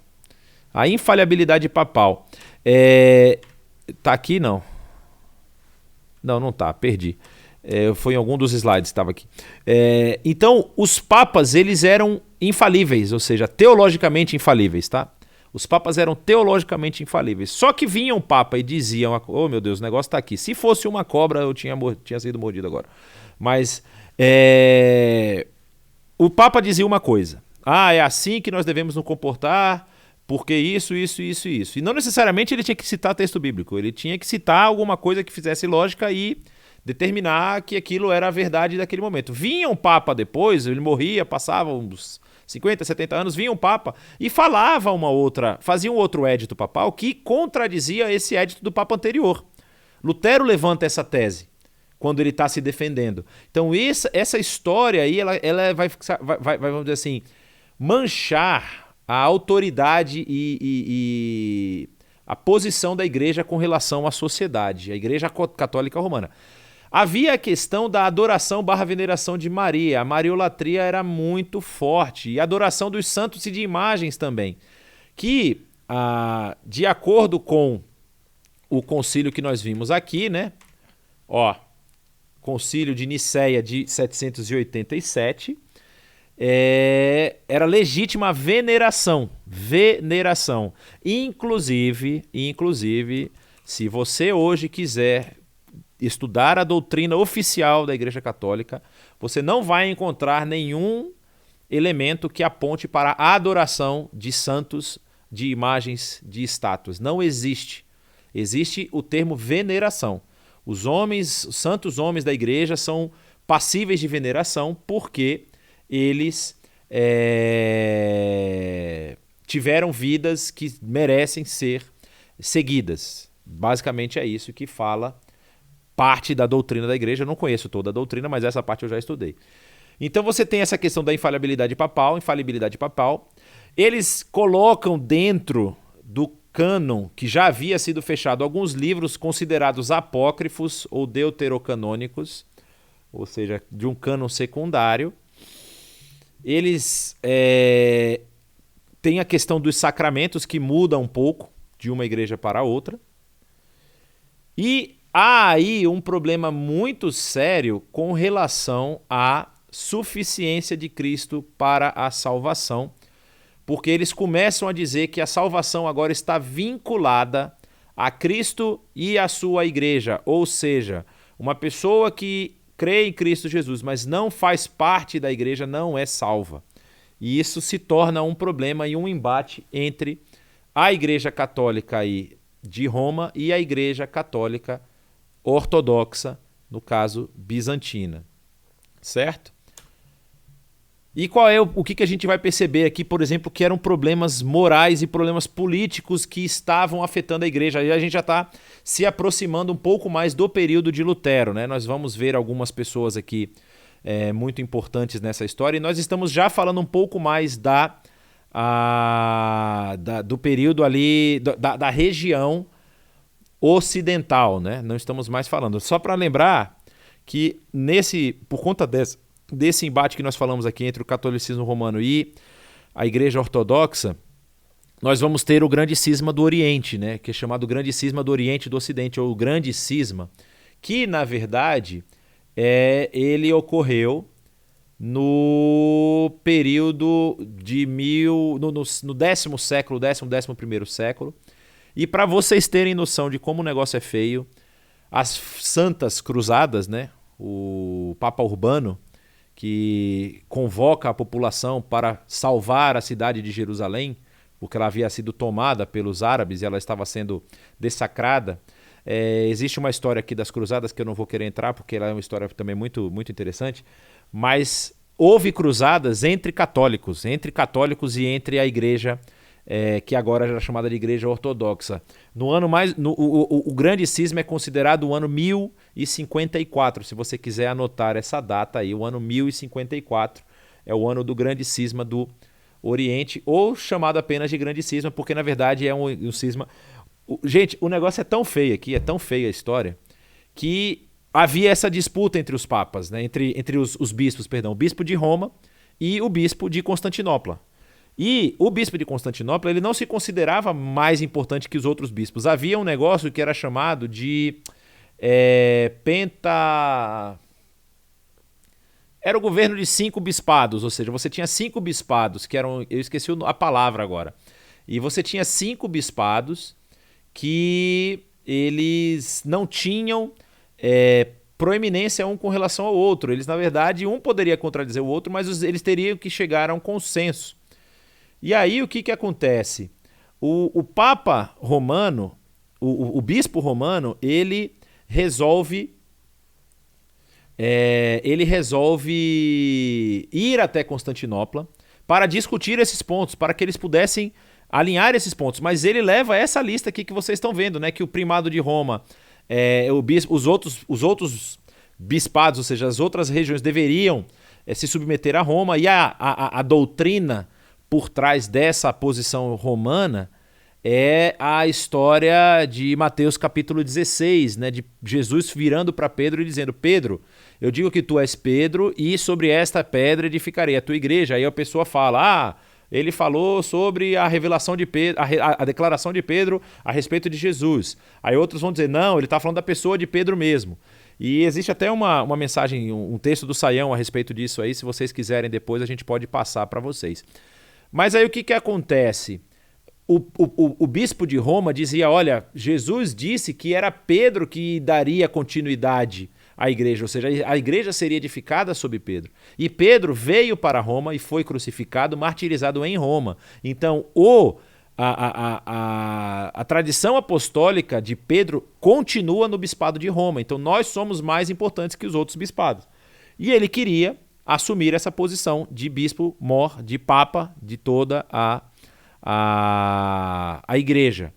A infalibilidade papal. Tá aqui, não? Não tá, perdi. Foi em algum dos slides, estava aqui. Então, os papas, eles eram infalíveis, ou seja, teologicamente infalíveis, tá? Os papas eram teologicamente infalíveis. Só que vinha um papa e diziam, oh meu Deus, o negócio está aqui. Se fosse uma cobra, eu tinha sido mordido agora. Mas o papa dizia uma coisa. É assim que nós devemos nos comportar, porque isso. E não necessariamente ele tinha que citar texto bíblico. Ele tinha que citar alguma coisa que fizesse lógica e determinar que aquilo era a verdade daquele momento. Vinha um papa depois, ele morria, passava uns 50, 70 anos, vinha um papa e falava fazia um outro édito papal que contradizia esse édito do papa anterior. Lutero levanta essa tese quando ele está se defendendo. Então essa história aí, ela vai, vamos dizer assim, manchar a autoridade e a posição da igreja com relação à sociedade, a Igreja Católica Romana. Havia a questão da adoração / veneração de Maria. A mariolatria era muito forte. E a adoração dos santos e de imagens também. Que, de acordo com o concílio que nós vimos aqui, né? Concílio de Nicéia de 787, era legítima a veneração. Inclusive, se você hoje quiser estudar a doutrina oficial da Igreja Católica, você não vai encontrar nenhum elemento que aponte para a adoração de santos, de imagens, de estátuas. Não existe. Existe o termo veneração. Os santos homens da Igreja são passíveis de veneração porque eles tiveram vidas que merecem ser seguidas. Basicamente é isso que fala parte da doutrina da igreja. Eu não conheço toda a doutrina, mas essa parte eu já estudei. Então você tem essa questão da infalibilidade papal. Eles colocam dentro do cânon que já havia sido fechado alguns livros considerados apócrifos ou deuterocanônicos, ou seja, de um cânon secundário. Eles têm a questão dos sacramentos que muda um pouco de uma igreja para outra. E há aí um problema muito sério com relação à suficiência de Cristo para a salvação, porque eles começam a dizer que a salvação agora está vinculada a Cristo e a sua igreja, ou seja, uma pessoa que crê em Cristo Jesus, mas não faz parte da igreja, não é salva. E isso se torna um problema e um embate entre a Igreja Católica de Roma e a Igreja Católica ortodoxa, no caso bizantina, certo? E qual é o que a gente vai perceber aqui, por exemplo, que eram problemas morais e problemas políticos que estavam afetando a igreja. Aí a gente já está se aproximando um pouco mais do período de Lutero, né? Nós vamos ver algumas pessoas aqui muito importantes nessa história, e nós estamos já falando um pouco mais do período ali, da região ocidental, né? Não estamos mais falando. Só para lembrar que por conta desse embate que nós falamos aqui entre o catolicismo romano e a igreja ortodoxa, nós vamos ter o grande cisma do Oriente, né? Que é chamado grande cisma do Oriente e do Ocidente, ou o grande cisma, que na verdade ele ocorreu no período de no 10º século, 11º século. E para vocês terem noção de como o negócio é feio, as Santas Cruzadas, né? O Papa Urbano, que convoca a população para salvar a cidade de Jerusalém, porque ela havia sido tomada pelos árabes e ela estava sendo dessacrada. Existe uma história aqui das Cruzadas que eu não vou querer entrar, porque ela é uma história também muito, muito interessante, mas houve cruzadas entre católicos e entre a igreja, que agora era chamada de Igreja Ortodoxa. No ano o grande cisma é considerado o ano 1054, se você quiser anotar essa data aí, o ano 1054 é o ano do grande cisma do Oriente, ou chamado apenas de grande cisma, porque na verdade é um cisma... Gente, o negócio é tão feio aqui, é tão feia a história, que havia essa disputa entre os papas, né? entre os bispos, perdão, o bispo de Roma e o bispo de Constantinopla. E o bispo de Constantinopla, ele não se considerava mais importante que os outros bispos. Havia um negócio que era chamado de Era o governo de 5 bispados, ou seja, você tinha 5 bispados, que eram... Eu esqueci a palavra agora. E você tinha 5 bispados que eles não tinham proeminência um com relação ao outro. Eles, na verdade, um poderia contradizer o outro, mas eles teriam que chegar a um consenso. E aí o que acontece? O Papa Romano, o Bispo Romano, ele resolve ir até Constantinopla para discutir esses pontos, para que eles pudessem alinhar esses pontos. Mas ele leva essa lista aqui que vocês estão vendo, né? Que o primado de Roma, os outros bispados, ou seja, as outras regiões deveriam se submeter a Roma, e a doutrina por trás dessa posição romana é a história de Mateus capítulo 16, né, de Jesus virando para Pedro e dizendo: Pedro, eu digo que tu és Pedro e sobre esta pedra edificarei a tua igreja. Aí a pessoa fala: ele falou sobre a revelação de Pedro, a declaração de Pedro a respeito de Jesus. Aí outros vão dizer: não, ele está falando da pessoa de Pedro mesmo. E existe até uma mensagem, um texto do Saião a respeito disso aí, se vocês quiserem depois a gente pode passar para vocês. Mas aí o que acontece? O bispo de Roma dizia: olha, Jesus disse que era Pedro que daria continuidade à igreja, ou seja, a igreja seria edificada sob Pedro. E Pedro veio para Roma e foi crucificado, martirizado em Roma. Então, a tradição apostólica de Pedro continua no bispado de Roma. Então, nós somos mais importantes que os outros bispados. E ele queria assumir essa posição de bispo-mor, de papa de toda a igreja.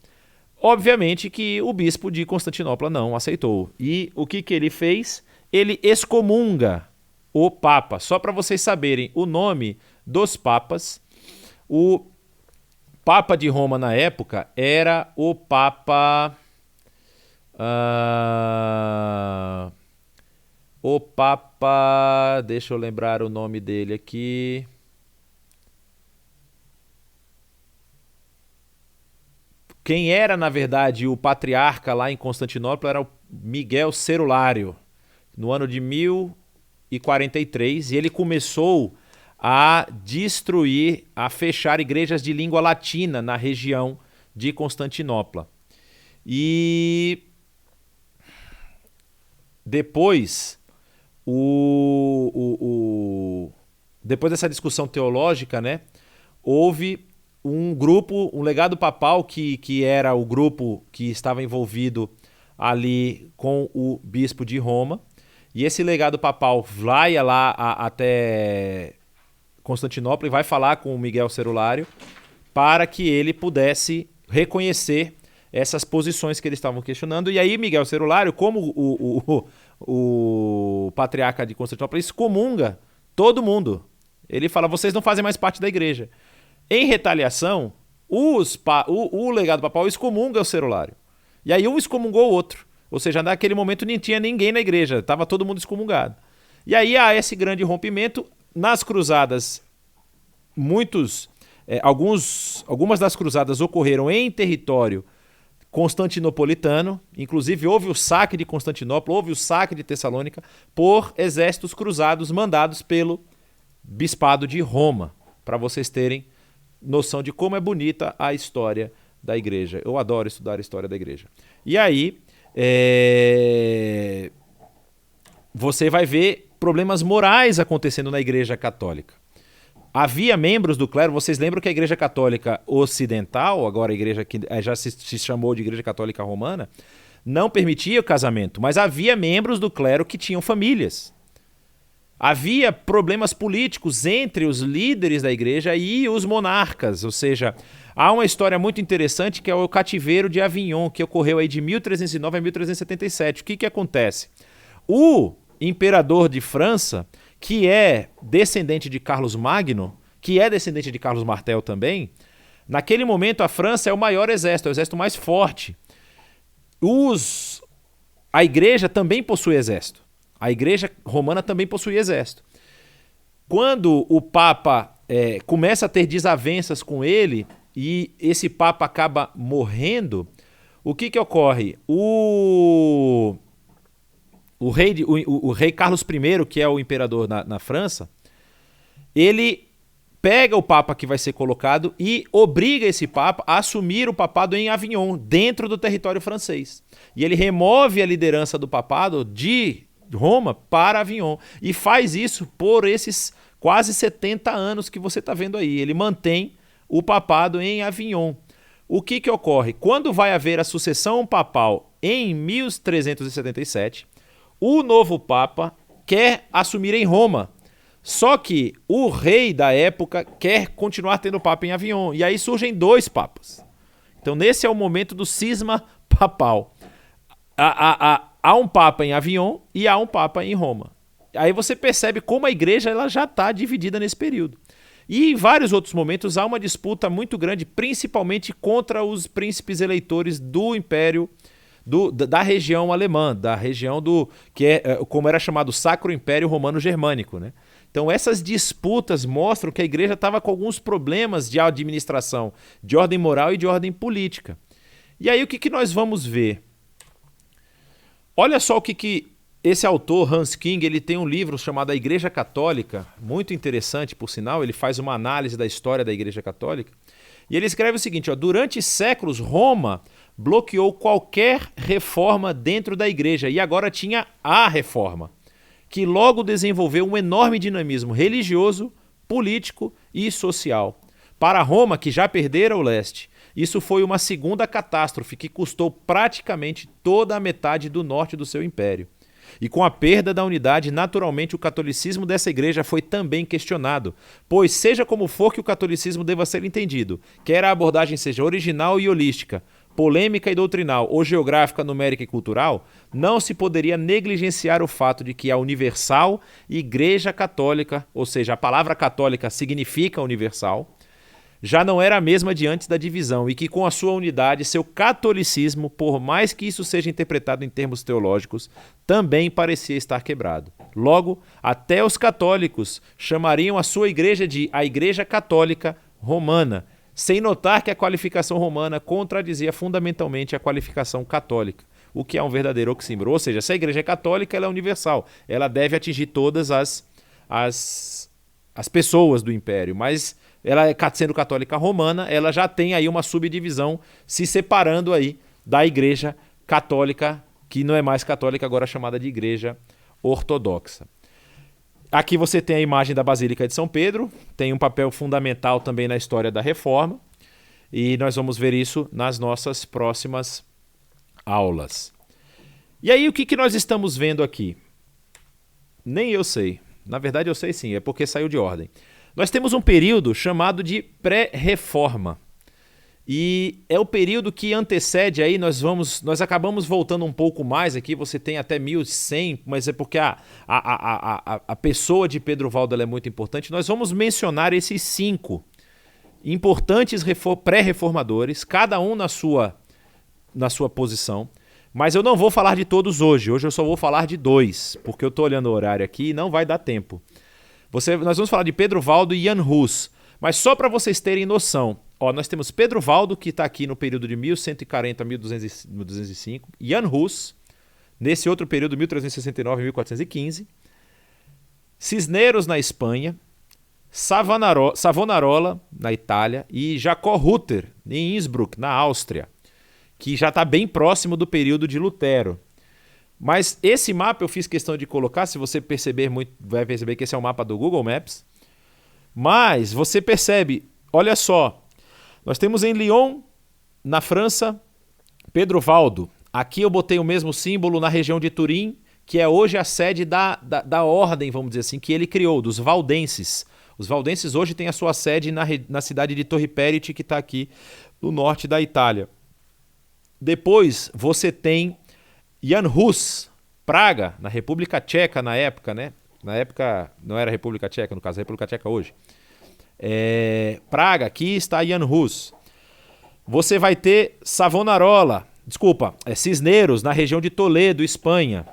Obviamente que o bispo de Constantinopla não aceitou. E o que ele fez? Ele excomunga o papa. Só para vocês saberem o nome dos papas, o papa de Roma na época era o papa... deixa eu lembrar o nome dele aqui. Quem era, na verdade, o patriarca lá em Constantinopla era o Miguel Cerulário, no ano de 1043, e ele começou a destruir, a fechar igrejas de língua latina na região de Constantinopla. E depois, depois dessa discussão teológica, né, houve um grupo, um legado papal que era o grupo que estava envolvido ali com o bispo de Roma. E esse legado papal vai lá até Constantinopla e vai falar com o Miguel Cerulário para que ele pudesse reconhecer essas posições que eles estavam questionando. E aí Miguel Cerulário, como o patriarca de Constantinopla, excomunga todo mundo. Ele fala: vocês não fazem mais parte da igreja. Em retaliação, o legado papal excomunga o Cerulário. E aí um excomungou o outro. Ou seja, naquele momento não tinha ninguém na igreja, estava todo mundo excomungado. E aí há esse grande rompimento. Nas cruzadas, muitos algumas das cruzadas ocorreram em território constantinopolitano, inclusive houve o saque de Constantinopla, houve o saque de Tessalônica por exércitos cruzados mandados pelo Bispado de Roma, para vocês terem noção de como é bonita a história da igreja. Eu adoro estudar a história da igreja. E aí, você vai ver problemas morais acontecendo na igreja católica. Havia membros do clero, vocês lembram que a igreja católica ocidental, agora a igreja que já se chamou de igreja católica romana, não permitia o casamento, mas havia membros do clero que tinham famílias. Havia problemas políticos entre os líderes da igreja e os monarcas, ou seja, há uma história muito interessante que é o cativeiro de Avignon, que ocorreu aí de 1309 a 1377. O que acontece? O imperador de França, que é descendente de Carlos Magno, que é descendente de Carlos Martel também, naquele momento a França é o maior exército, é o exército mais forte. A igreja também possui exército. A igreja romana também possui exército. Quando o Papa começa a ter desavenças com ele e esse Papa acaba morrendo, o que ocorre? O rei Carlos I, que é o imperador na França, ele pega o Papa que vai ser colocado e obriga esse Papa a assumir o papado em Avignon, dentro do território francês. E ele remove a liderança do papado de Roma para Avignon. E faz isso por esses quase 70 anos que você está vendo aí. Ele mantém o papado em Avignon. O que ocorre? Quando vai haver a sucessão papal em 1377, o novo Papa quer assumir em Roma. Só que o rei da época quer continuar tendo Papa em Avignon. E aí surgem dois papas. Então nesse é o momento do cisma papal. Há um Papa em Avignon e há um Papa em Roma. Aí você percebe como a igreja ela já está dividida nesse período. E em vários outros momentos há uma disputa muito grande, principalmente contra os príncipes eleitores do Império, da região alemã, da região como era chamado Sacro Império Romano Germânico, né? Então essas disputas mostram que a igreja estava com alguns problemas de administração, de ordem moral e de ordem política. E aí o que nós vamos ver? Olha só o que esse autor, Hans King, ele tem um livro chamado A Igreja Católica, muito interessante, por sinal, ele faz uma análise da história da Igreja Católica, e ele escreve o seguinte, durante séculos Roma bloqueou qualquer reforma dentro da igreja, e agora tinha a reforma, que logo desenvolveu um enorme dinamismo religioso, político e social. Para Roma, que já perdera o leste, isso foi uma segunda catástrofe que custou praticamente toda a metade do norte do seu império. E com a perda da unidade, naturalmente o catolicismo dessa igreja foi também questionado, pois seja como for que o catolicismo deva ser entendido, quer a abordagem seja original e holística, polêmica e doutrinal ou geográfica, numérica e cultural, não se poderia negligenciar o fato de que a universal Igreja Católica, ou seja, a palavra católica significa universal, já não era a mesma de antes da divisão e que com a sua unidade, seu catolicismo, por mais que isso seja interpretado em termos teológicos, também parecia estar quebrado. Logo, até os católicos chamariam a sua igreja de a Igreja Católica Romana, sem notar que a qualificação romana contradizia fundamentalmente a qualificação católica, o que é um verdadeiro oxímoron. Ou seja, se a igreja é católica, ela é universal, ela deve atingir todas as pessoas do império, mas ela sendo católica romana, ela já tem aí uma subdivisão se separando aí da igreja católica, que não é mais católica, agora chamada de igreja ortodoxa. Aqui você tem a imagem da Basílica de São Pedro, tem um papel fundamental também na história da Reforma, e nós vamos ver isso nas nossas próximas aulas. E aí o que nós estamos vendo aqui? Nem eu sei. Na verdade eu sei sim, é porque saiu de ordem. Nós temos um período chamado de pré-reforma. E é o período que antecede aí, nós acabamos voltando um pouco mais aqui, você tem até 1100, mas é porque a pessoa de Pedro Valdo ela é muito importante. Nós vamos mencionar esses 5 importantes pré-reformadores, cada um na sua posição, mas eu não vou falar de todos hoje eu só vou falar de 2, porque eu estou olhando o horário aqui e não vai dar tempo. Nós vamos falar de Pedro Valdo e Jan Hus. Mas só para vocês terem noção, ó, nós temos Pedro Valdo, que está aqui no período de 1140 a 1205, Jan Hus, nesse outro período, 1369 a 1415, Cisneros na Espanha, Savonarola na Itália e Jacó Rutter em Innsbruck, na Áustria, que já está bem próximo do período de Lutero. Mas esse mapa eu fiz questão de colocar, se você perceber muito, vai perceber que esse é o mapa do Google Maps. Mas você percebe, olha só, nós temos em Lyon, na França, Pedro Valdo. Aqui eu botei o mesmo símbolo na região de Turim, que é hoje a sede da ordem, vamos dizer assim, que ele criou, dos valdenses. Os valdenses hoje têm a sua sede na cidade de Torre Periti, que está aqui no norte da Itália. Depois você tem Jan Hus, Praga, na República Tcheca na época, né? Na época não era República Tcheca, no caso, é República Tcheca hoje. Praga, aqui está Jan Hus. Você vai ter Cisneros, na região de Toledo, Espanha.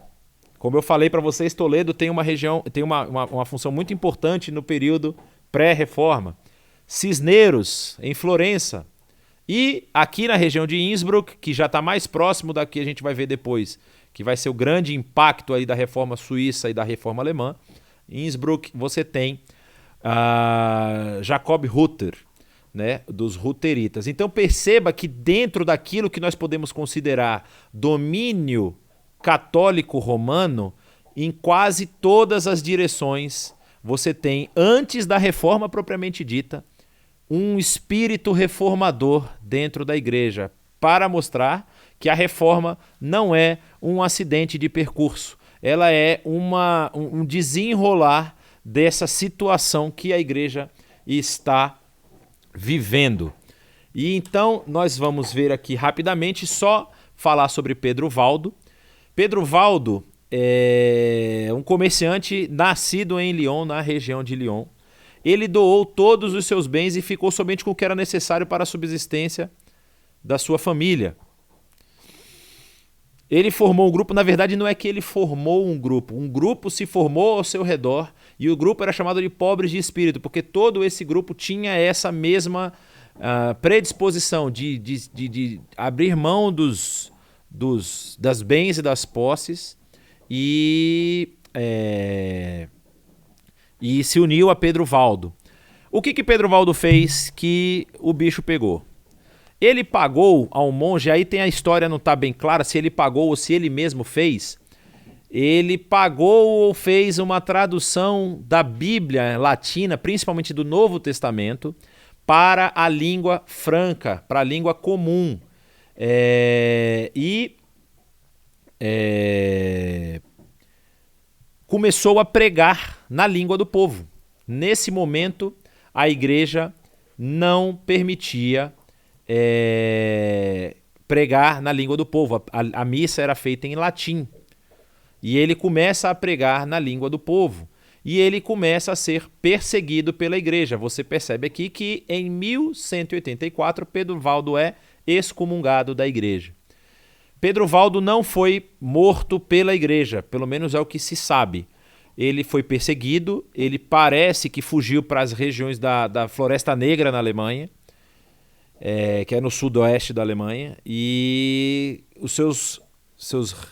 Como eu falei para vocês, Toledo tem uma função muito importante no período pré-reforma. Cisneros, em Florença. E aqui na região de Innsbruck, que já está mais próximo da que a gente vai ver depois, que vai ser o grande impacto aí da reforma suíça e da reforma alemã. Em Innsbruck você tem Jacob Rutter, né, dos Ruteritas. Então perceba que dentro daquilo que nós podemos considerar domínio católico romano, em quase todas as direções você tem, antes da reforma propriamente dita, um espírito reformador dentro da igreja, para mostrar que a reforma não é um acidente de percurso, ela é um desenrolar dessa situação que a igreja está vivendo. E então nós vamos ver aqui rapidamente, só falar sobre Pedro Valdo. Pedro Valdo é um comerciante nascido em Lyon, na região de Lyon. Ele doou todos os seus bens e ficou somente com o que era necessário para a subsistência da sua família. Ele formou um grupo, na verdade não é que ele formou um grupo se formou ao seu redor e o grupo era chamado de pobres de espírito, porque todo esse grupo tinha essa mesma predisposição de abrir mão das bens e das posses e se uniu a Pedro Valdo. O que Pedro Valdo fez que o bicho pegou? Ele pagou ao monge, aí tem a história, não está bem clara se ele pagou ou se ele mesmo fez. Ele pagou ou fez uma tradução da Bíblia latina, principalmente do Novo Testamento, para a língua franca, para a língua comum. Começou a pregar na língua do povo. Nesse momento, a igreja não permitia pregar na língua do povo. A missa era feita em latim. E ele começa a pregar na língua do povo. E ele começa a ser perseguido pela igreja. Você percebe aqui que em 1184, Pedro Valdo é excomungado da igreja. Pedro Valdo não foi morto pela igreja, pelo menos é o que se sabe. Ele foi perseguido, ele parece que fugiu para as regiões da Floresta Negra na Alemanha, que é no sudoeste da Alemanha, e os seus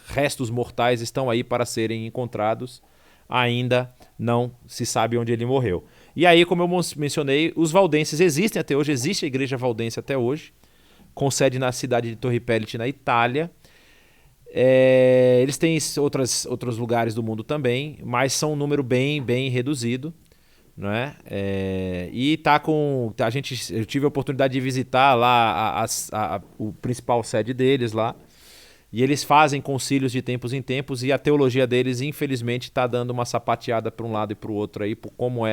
restos mortais estão aí para serem encontrados. Ainda não se sabe onde ele morreu. E aí, como eu mencionei, os valdenses existem até hoje, existe a igreja valdense até hoje, com sede na cidade de Torre Pellet, na Itália. Eles têm outros lugares do mundo também, mas são um número bem reduzido, né? E eu tive a oportunidade de visitar lá o principal sede deles lá, e eles fazem concílios de tempos em tempos, e a teologia deles, infelizmente, está dando uma sapateada para um lado e para o outro aí, por como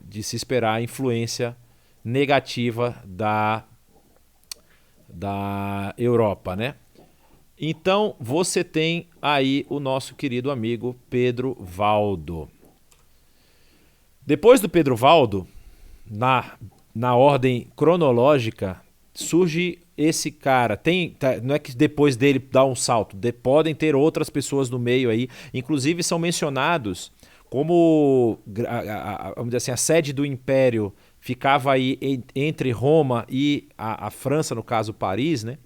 de se esperar a influência negativa da Europa, né? Então, você tem aí o nosso querido amigo Pedro Valdo. Depois do Pedro Valdo, na ordem cronológica, surge esse cara. Não é que depois dele dá um salto, podem ter outras pessoas no meio aí. Inclusive, são mencionados como vamos dizer assim, a sede do Império ficava aí entre Roma e a França, no caso Paris, né?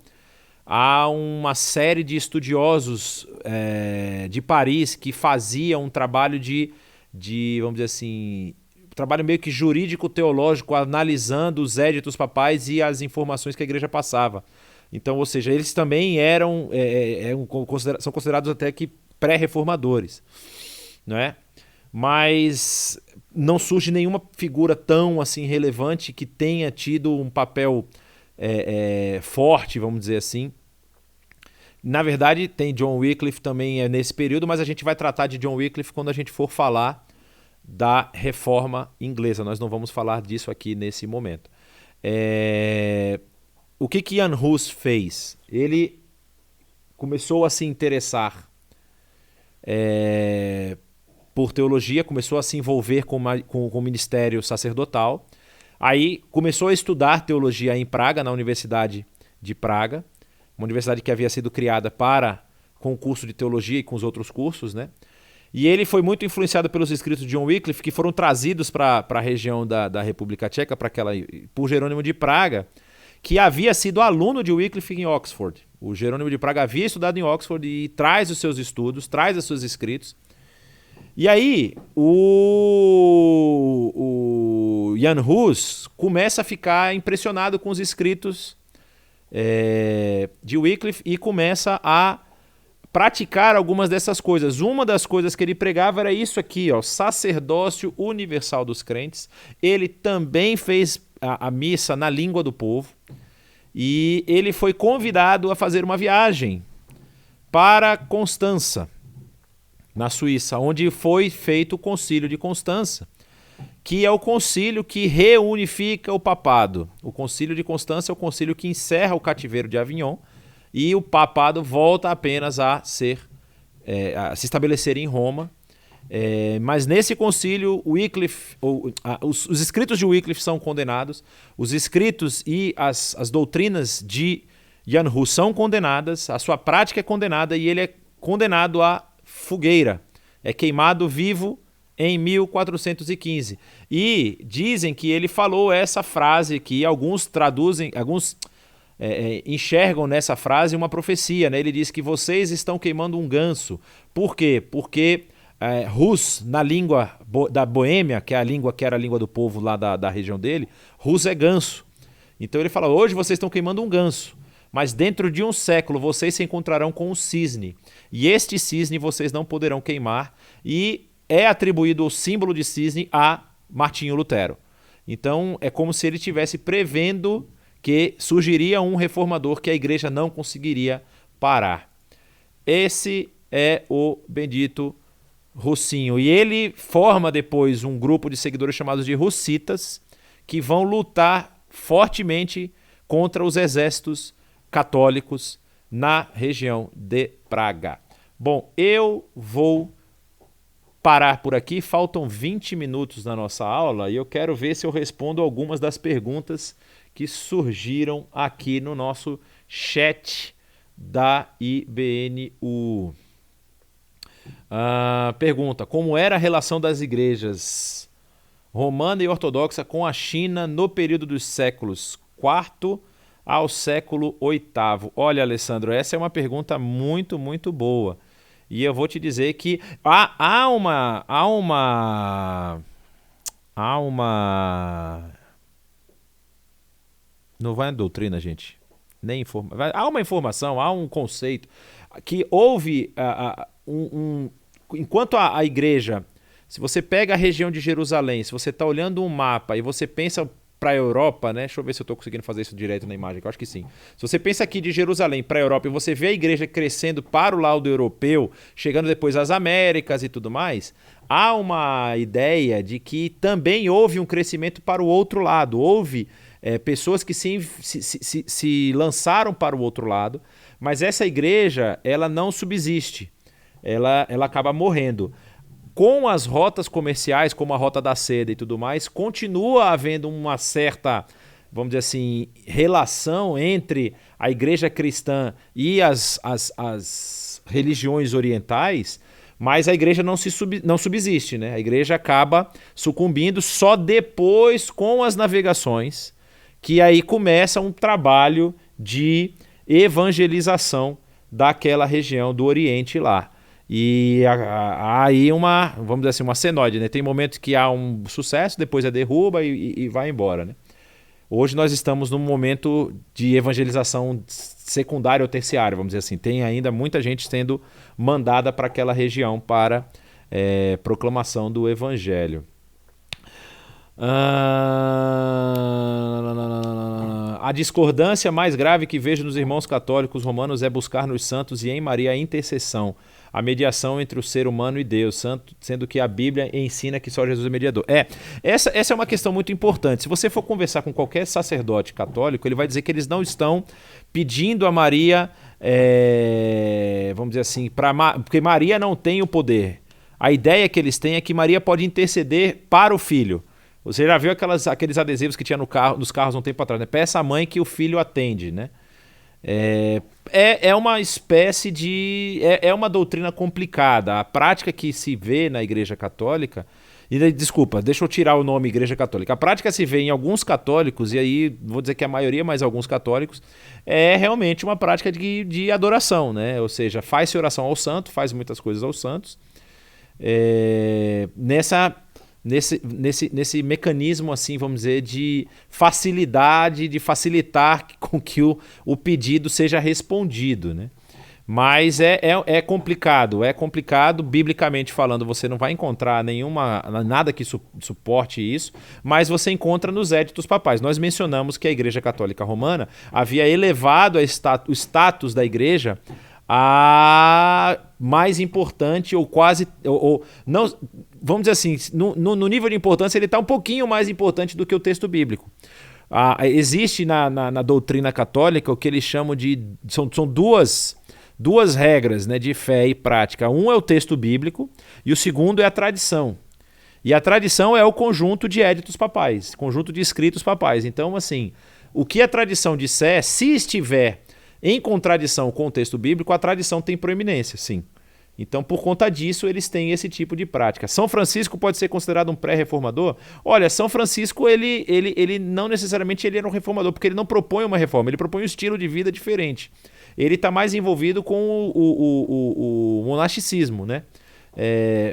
Há uma série de estudiosos de Paris que faziam um trabalho vamos dizer assim, um trabalho meio que jurídico-teológico, analisando os éditos papais e as informações que a igreja passava. Então, ou seja, eles também são considerados até que pré-reformadores, não é? Mas não surge nenhuma figura tão assim relevante que tenha tido um papel forte, vamos dizer assim. Na verdade, tem John Wycliffe também nesse período, mas a gente vai tratar de John Wycliffe quando a gente for falar da Reforma Inglesa. Nós não vamos falar disso aqui nesse momento. O que Jan Hus fez? Ele começou a se interessar por teologia, começou a se envolver com o ministério sacerdotal. Aí começou a estudar teologia em Praga, na Universidade de Praga, uma universidade que havia sido criada com o curso de teologia e com os outros cursos, né? E ele foi muito influenciado pelos escritos de John Wycliffe, que foram trazidos para a região da República Tcheca, por Jerônimo de Praga, que havia sido aluno de Wycliffe em Oxford. O Jerônimo de Praga havia estudado em Oxford e traz os seus estudos, traz os seus escritos. E aí, o Jan Hus começa a ficar impressionado com os escritos de Wycliffe e começa a praticar algumas dessas coisas. Uma das coisas que ele pregava era isso aqui, ó, sacerdócio universal dos crentes. Ele também fez a missa na língua do povo e ele foi convidado a fazer uma viagem para Constança, na Suíça, onde foi feito o Concílio de Constança, que é o concílio que reunifica o papado. O Concílio de Constança é o concílio que encerra o cativeiro de Avignon e o papado volta apenas a se estabelecer em Roma. Mas nesse concílio, os escritos de Wycliffe são condenados, os escritos e as doutrinas de Jan Hus são condenadas, a sua prática é condenada e ele é condenado à fogueira, é queimado vivo em 1415. E dizem que ele falou essa frase que alguns enxergam nessa frase uma profecia, né? Ele diz que vocês estão queimando um ganso. Por quê? Porque Rus, na língua da Boêmia, que era a língua do povo lá da região dele, Rus é ganso. Então ele fala, hoje vocês estão queimando um ganso, mas dentro de um século vocês se encontrarão com um cisne, e este cisne vocês não poderão queimar, e é atribuído o símbolo de cisne a Martinho Lutero. Então é como se ele estivesse prevendo que surgiria um reformador que a igreja não conseguiria parar. Esse é o bendito Russinho. E ele forma depois um grupo de seguidores chamados de Hussitas, que vão lutar fortemente contra os exércitos católicos na região de Praga. Bom, eu vou parar por aqui, faltam 20 minutos na nossa aula e eu quero ver se eu respondo algumas das perguntas que surgiram aqui no nosso chat da IBNU. Pergunta, como era a relação das igrejas romana e ortodoxa com a China no período dos séculos IV ao século VIII? Olha, Alessandro, essa é uma pergunta muito, muito boa. E eu vou te dizer que há uma não vai na doutrina, gente. Há uma informação, há um conceito que houve enquanto a igreja, se você pega a região de Jerusalém, se você está olhando um mapa e você pensa para a Europa, né? Deixa eu ver se eu estou conseguindo fazer isso direito na imagem, que eu acho que sim. Se você pensa aqui de Jerusalém para a Europa e você vê a igreja crescendo para o lado europeu, chegando depois às Américas e tudo mais, há uma ideia de que também houve um crescimento para o outro lado. Houve pessoas que se lançaram para o outro lado, mas essa igreja ela não subsiste, ela acaba morrendo. Com as rotas comerciais, como a Rota da Seda e tudo mais, continua havendo uma certa, vamos dizer assim, relação entre a igreja cristã e as religiões orientais, mas a igreja não subsiste, né? A igreja acaba sucumbindo só depois com as navegações, que aí começa um trabalho de evangelização daquela região do Oriente lá. E há aí vamos dizer assim, uma senoide, né? Tem momentos que há um sucesso, depois a derruba e vai embora, né? Hoje nós estamos num momento de evangelização secundária ou terciária, vamos dizer assim. Tem ainda muita gente sendo mandada para aquela região para proclamação do evangelho. A discordância mais grave que vejo nos irmãos católicos romanos é buscar nos santos e em Maria a intercessão, a mediação entre o ser humano e Deus, sendo que a Bíblia ensina que só Jesus é mediador. Essa é uma questão muito importante. Se você for conversar com qualquer sacerdote católico, ele vai dizer que eles não estão pedindo a Maria, vamos dizer assim, porque Maria não tem o poder. A ideia que eles têm é que Maria pode interceder para o filho. Você já viu aqueles adesivos que tinha nos carros um tempo atrás, né? Peça à mãe que o filho atende, né? É uma espécie de... É uma doutrina complicada. A prática que se vê na Igreja Católica... Desculpa, deixa eu tirar o nome Igreja Católica. A prática se vê em alguns católicos, e aí vou dizer que a maioria, mas alguns católicos, é realmente uma prática de adoração, né? Ou seja, faz-se oração ao santo, faz muitas coisas aos santos. Nesse mecanismo, assim, vamos dizer, de facilidade, de facilitar com que o pedido seja respondido, né? Mas é complicado, biblicamente falando, você não vai encontrar nada que suporte isso, mas você encontra nos éditos papais. Nós mencionamos que a Igreja Católica Romana havia elevado o status da igreja a mais importante ou quase... não, vamos dizer assim, no nível de importância ele está um pouquinho mais importante do que o texto bíblico. Existe na doutrina católica o que eles chamam de... São duas regras, né, de fé e prática. Um é o texto bíblico e o segundo é a tradição. E a tradição é o conjunto de éditos papais, conjunto de escritos papais. Então, assim, o que a tradição disser, se estiver em contradição com o texto bíblico, a tradição tem proeminência, sim. Então, por conta disso, eles têm esse tipo de prática. São Francisco pode ser considerado um pré-reformador? Olha, São Francisco, ele não necessariamente ele era um reformador, porque ele não propõe uma reforma, ele propõe um estilo de vida diferente. Ele está mais envolvido com o monasticismo, né?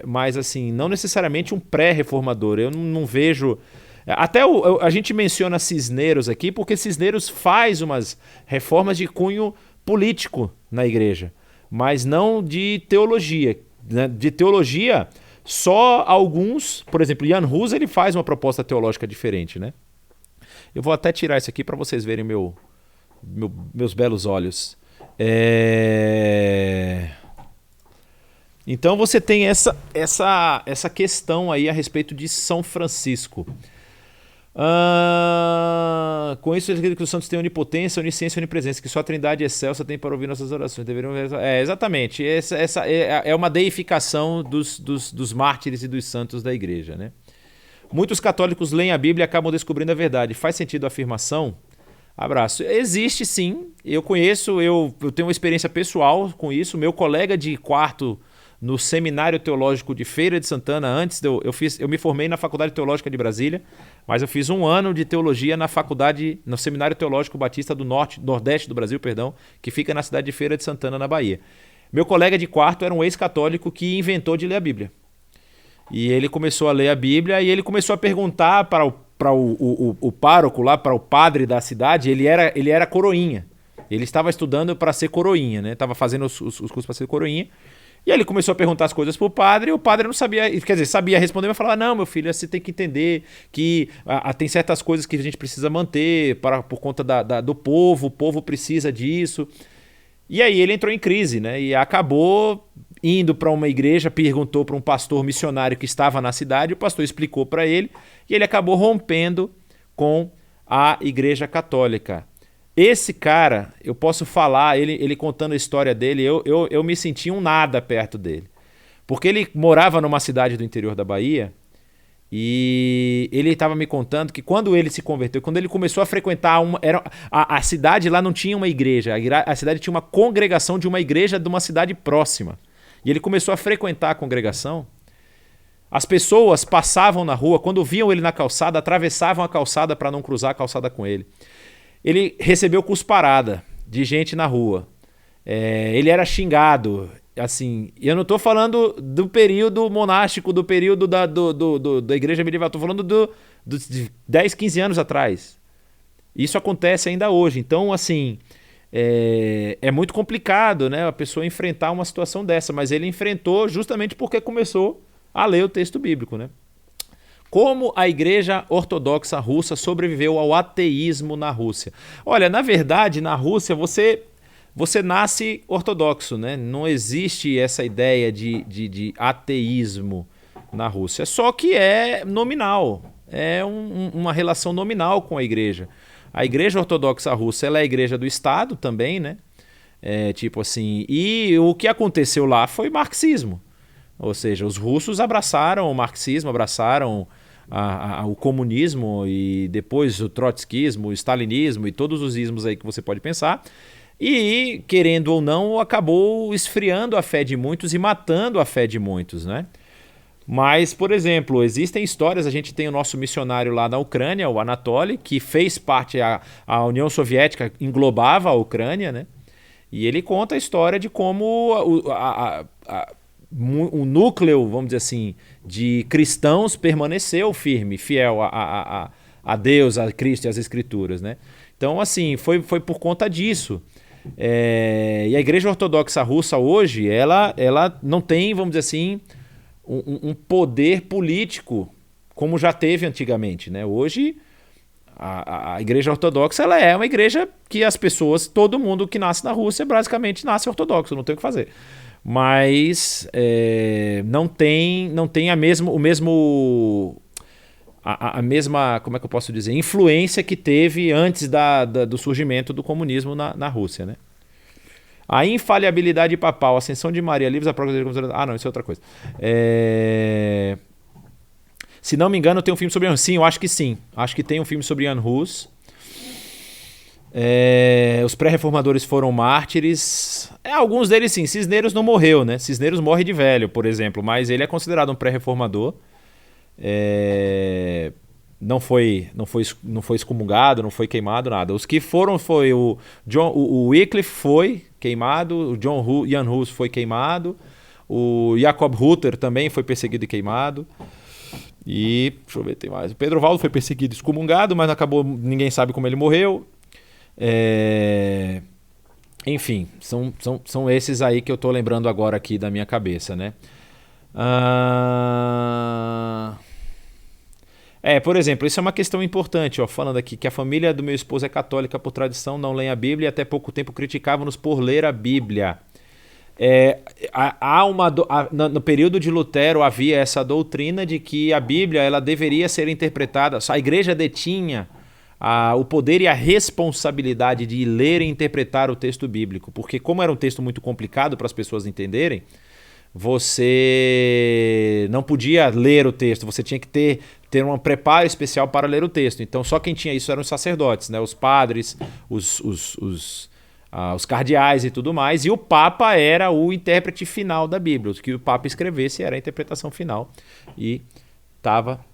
Mas, assim, não necessariamente um pré-reformador. Eu não vejo... Até a gente menciona Cisneros aqui, porque Cisneros faz umas reformas de cunho político na igreja, mas não de teologia. Né? De teologia, só alguns... Por exemplo, Jan Hus, ele faz uma proposta teológica diferente, né? Eu vou até tirar isso aqui para vocês verem meus belos olhos. Então você tem essa questão aí a respeito de São Francisco. Com isso, ele acredita que os santos têm onipotência, onisciência e onipresença, que só a Trindade excelsa tem para ouvir nossas orações. Exatamente. Essa é uma deificação dos mártires e dos santos da igreja, né? Muitos católicos leem a Bíblia e acabam descobrindo a verdade. Faz sentido a afirmação? Abraço. Existe sim, eu conheço, eu tenho uma experiência pessoal com isso. Meu colega de quarto no Seminário Teológico de Feira de Santana, eu me formei na Faculdade Teológica de Brasília, mas eu fiz 1 ano de teologia no Seminário Teológico Batista do Nordeste do Brasil, que fica na cidade de Feira de Santana, na Bahia. Meu colega de quarto era um ex-católico que inventou de ler a Bíblia. E ele começou a ler a Bíblia e ele começou a perguntar para o pároco lá, para o padre da cidade. Ele era coroinha. Ele estava estudando para ser coroinha, né? Estava fazendo os cursos para ser coroinha. E aí ele começou a perguntar as coisas pro padre, e o padre não sabia, quer dizer, sabia responder, mas falava: não, meu filho, você tem que entender que tem certas coisas que a gente precisa manter por conta do povo, o povo precisa disso. E aí ele entrou em crise, né? E acabou indo para uma igreja, perguntou para um pastor missionário que estava na cidade, o pastor explicou para ele, e ele acabou rompendo com a Igreja Católica. Esse cara, eu posso falar, ele contando a história dele, eu me senti um nada perto dele. Porque ele morava numa cidade do interior da Bahia e ele estava me contando que quando ele se converteu, quando ele começou a frequentar a cidade lá não tinha uma igreja, a cidade tinha uma congregação de uma igreja de uma cidade próxima. e ele começou a frequentar a congregação, as pessoas passavam na rua, quando viam ele na calçada, atravessavam a calçada para não cruzar a calçada com ele. Ele recebeu cusparada de gente na rua. Ele era xingado. Assim, eu não estou falando do período monástico, do período da igreja medieval, estou falando de 10, 15 anos atrás. Isso acontece ainda hoje. Então, assim, é muito complicado, né, a pessoa enfrentar uma situação dessa, mas ele enfrentou justamente porque começou a ler o texto bíblico, né? Como a Igreja Ortodoxa Russa sobreviveu ao ateísmo na Rússia? Olha, na verdade, na Rússia você nasce ortodoxo, né? Não existe essa ideia de ateísmo na Rússia, só que é nominal, uma relação nominal com a igreja. A Igreja Ortodoxa Russa, ela é a igreja do Estado também, né? Tipo assim, e o que aconteceu lá foi marxismo. Ou seja, os russos abraçaram o marxismo, abraçaram o comunismo e depois o trotskismo, o stalinismo e todos os ismos aí que você pode pensar. E, querendo ou não, acabou esfriando a fé de muitos e matando a fé de muitos, né? Mas, por exemplo, existem histórias, a gente tem o nosso missionário lá na Ucrânia, o Anatoly, que fez parte, a União Soviética englobava a Ucrânia, né? E ele conta a história de como o núcleo, vamos dizer assim, de cristãos permaneceu firme, fiel a Deus, a Cristo e às Escrituras, né? Então, assim, foi por conta disso. E a Igreja Ortodoxa Russa hoje, ela não tem, vamos dizer assim, um poder político como já teve antigamente, né? Hoje, a Igreja Ortodoxa, ela é uma igreja que as pessoas, todo mundo que nasce na Rússia, basicamente nasce ortodoxo, não tem o que fazer. Mas não tem a mesma, como é que eu posso dizer, influência que teve antes do surgimento do comunismo na Rússia, né? A infalibilidade papal, a ascensão de Maria, livros da própria... não, isso é outra coisa. Se não me engano, tem um filme sobre Jan Hus. Sim, eu acho que sim. Acho que tem um filme sobre Jan Hus. Os pré-reformadores foram mártires. Alguns deles sim. Cisneros não morreu, né? Cisneros morre de velho, por exemplo, mas ele é considerado um pré-reformador. Não foi excomungado, não foi queimado, nada. Os que foram foi o Wycliffe foi queimado, o Jan Hus foi queimado, o Jacob Rutter também foi perseguido e queimado. E, deixa eu ver, tem mais. O Pedro Valdo foi perseguido e excomungado, mas acabou, ninguém sabe como ele morreu. Enfim, são esses aí que eu tô lembrando agora aqui da minha cabeça, né? Por exemplo, isso é uma questão importante, ó, falando aqui que a família do meu esposo é católica por tradição, não leem a Bíblia e até pouco tempo criticavam-nos por ler a Bíblia. No período de Lutero havia essa doutrina de que a Bíblia ela deveria ser interpretada, a igreja detinha o poder e a responsabilidade de ler e interpretar o texto bíblico, porque como era um texto muito complicado para as pessoas entenderem, você não podia ler o texto, você tinha que ter um preparo especial para ler o texto. Então só quem tinha isso eram os sacerdotes, né? Os padres, os cardeais e tudo mais, e o Papa era o intérprete final da Bíblia. O que o Papa escrevesse era a interpretação final. E estava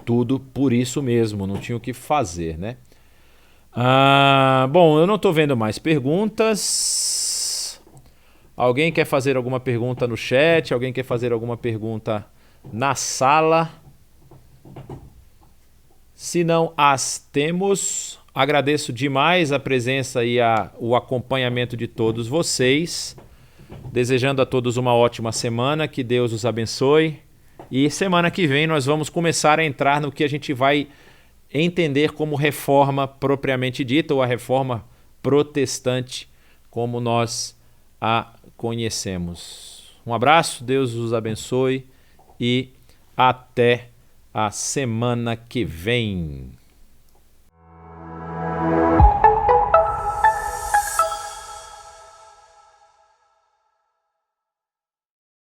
tudo por isso mesmo, não tinha o que fazer, né? Bom, eu não estou vendo mais perguntas. Alguém quer fazer alguma pergunta no chat? Alguém quer fazer alguma pergunta na sala? Se não as temos, agradeço demais a presença e o acompanhamento de todos vocês. Desejando a todos uma ótima semana, que Deus os abençoe. E semana que vem nós vamos começar a entrar no que a gente vai entender como reforma propriamente dita, ou a reforma protestante, como nós a conhecemos. Um abraço, Deus os abençoe e até a semana que vem.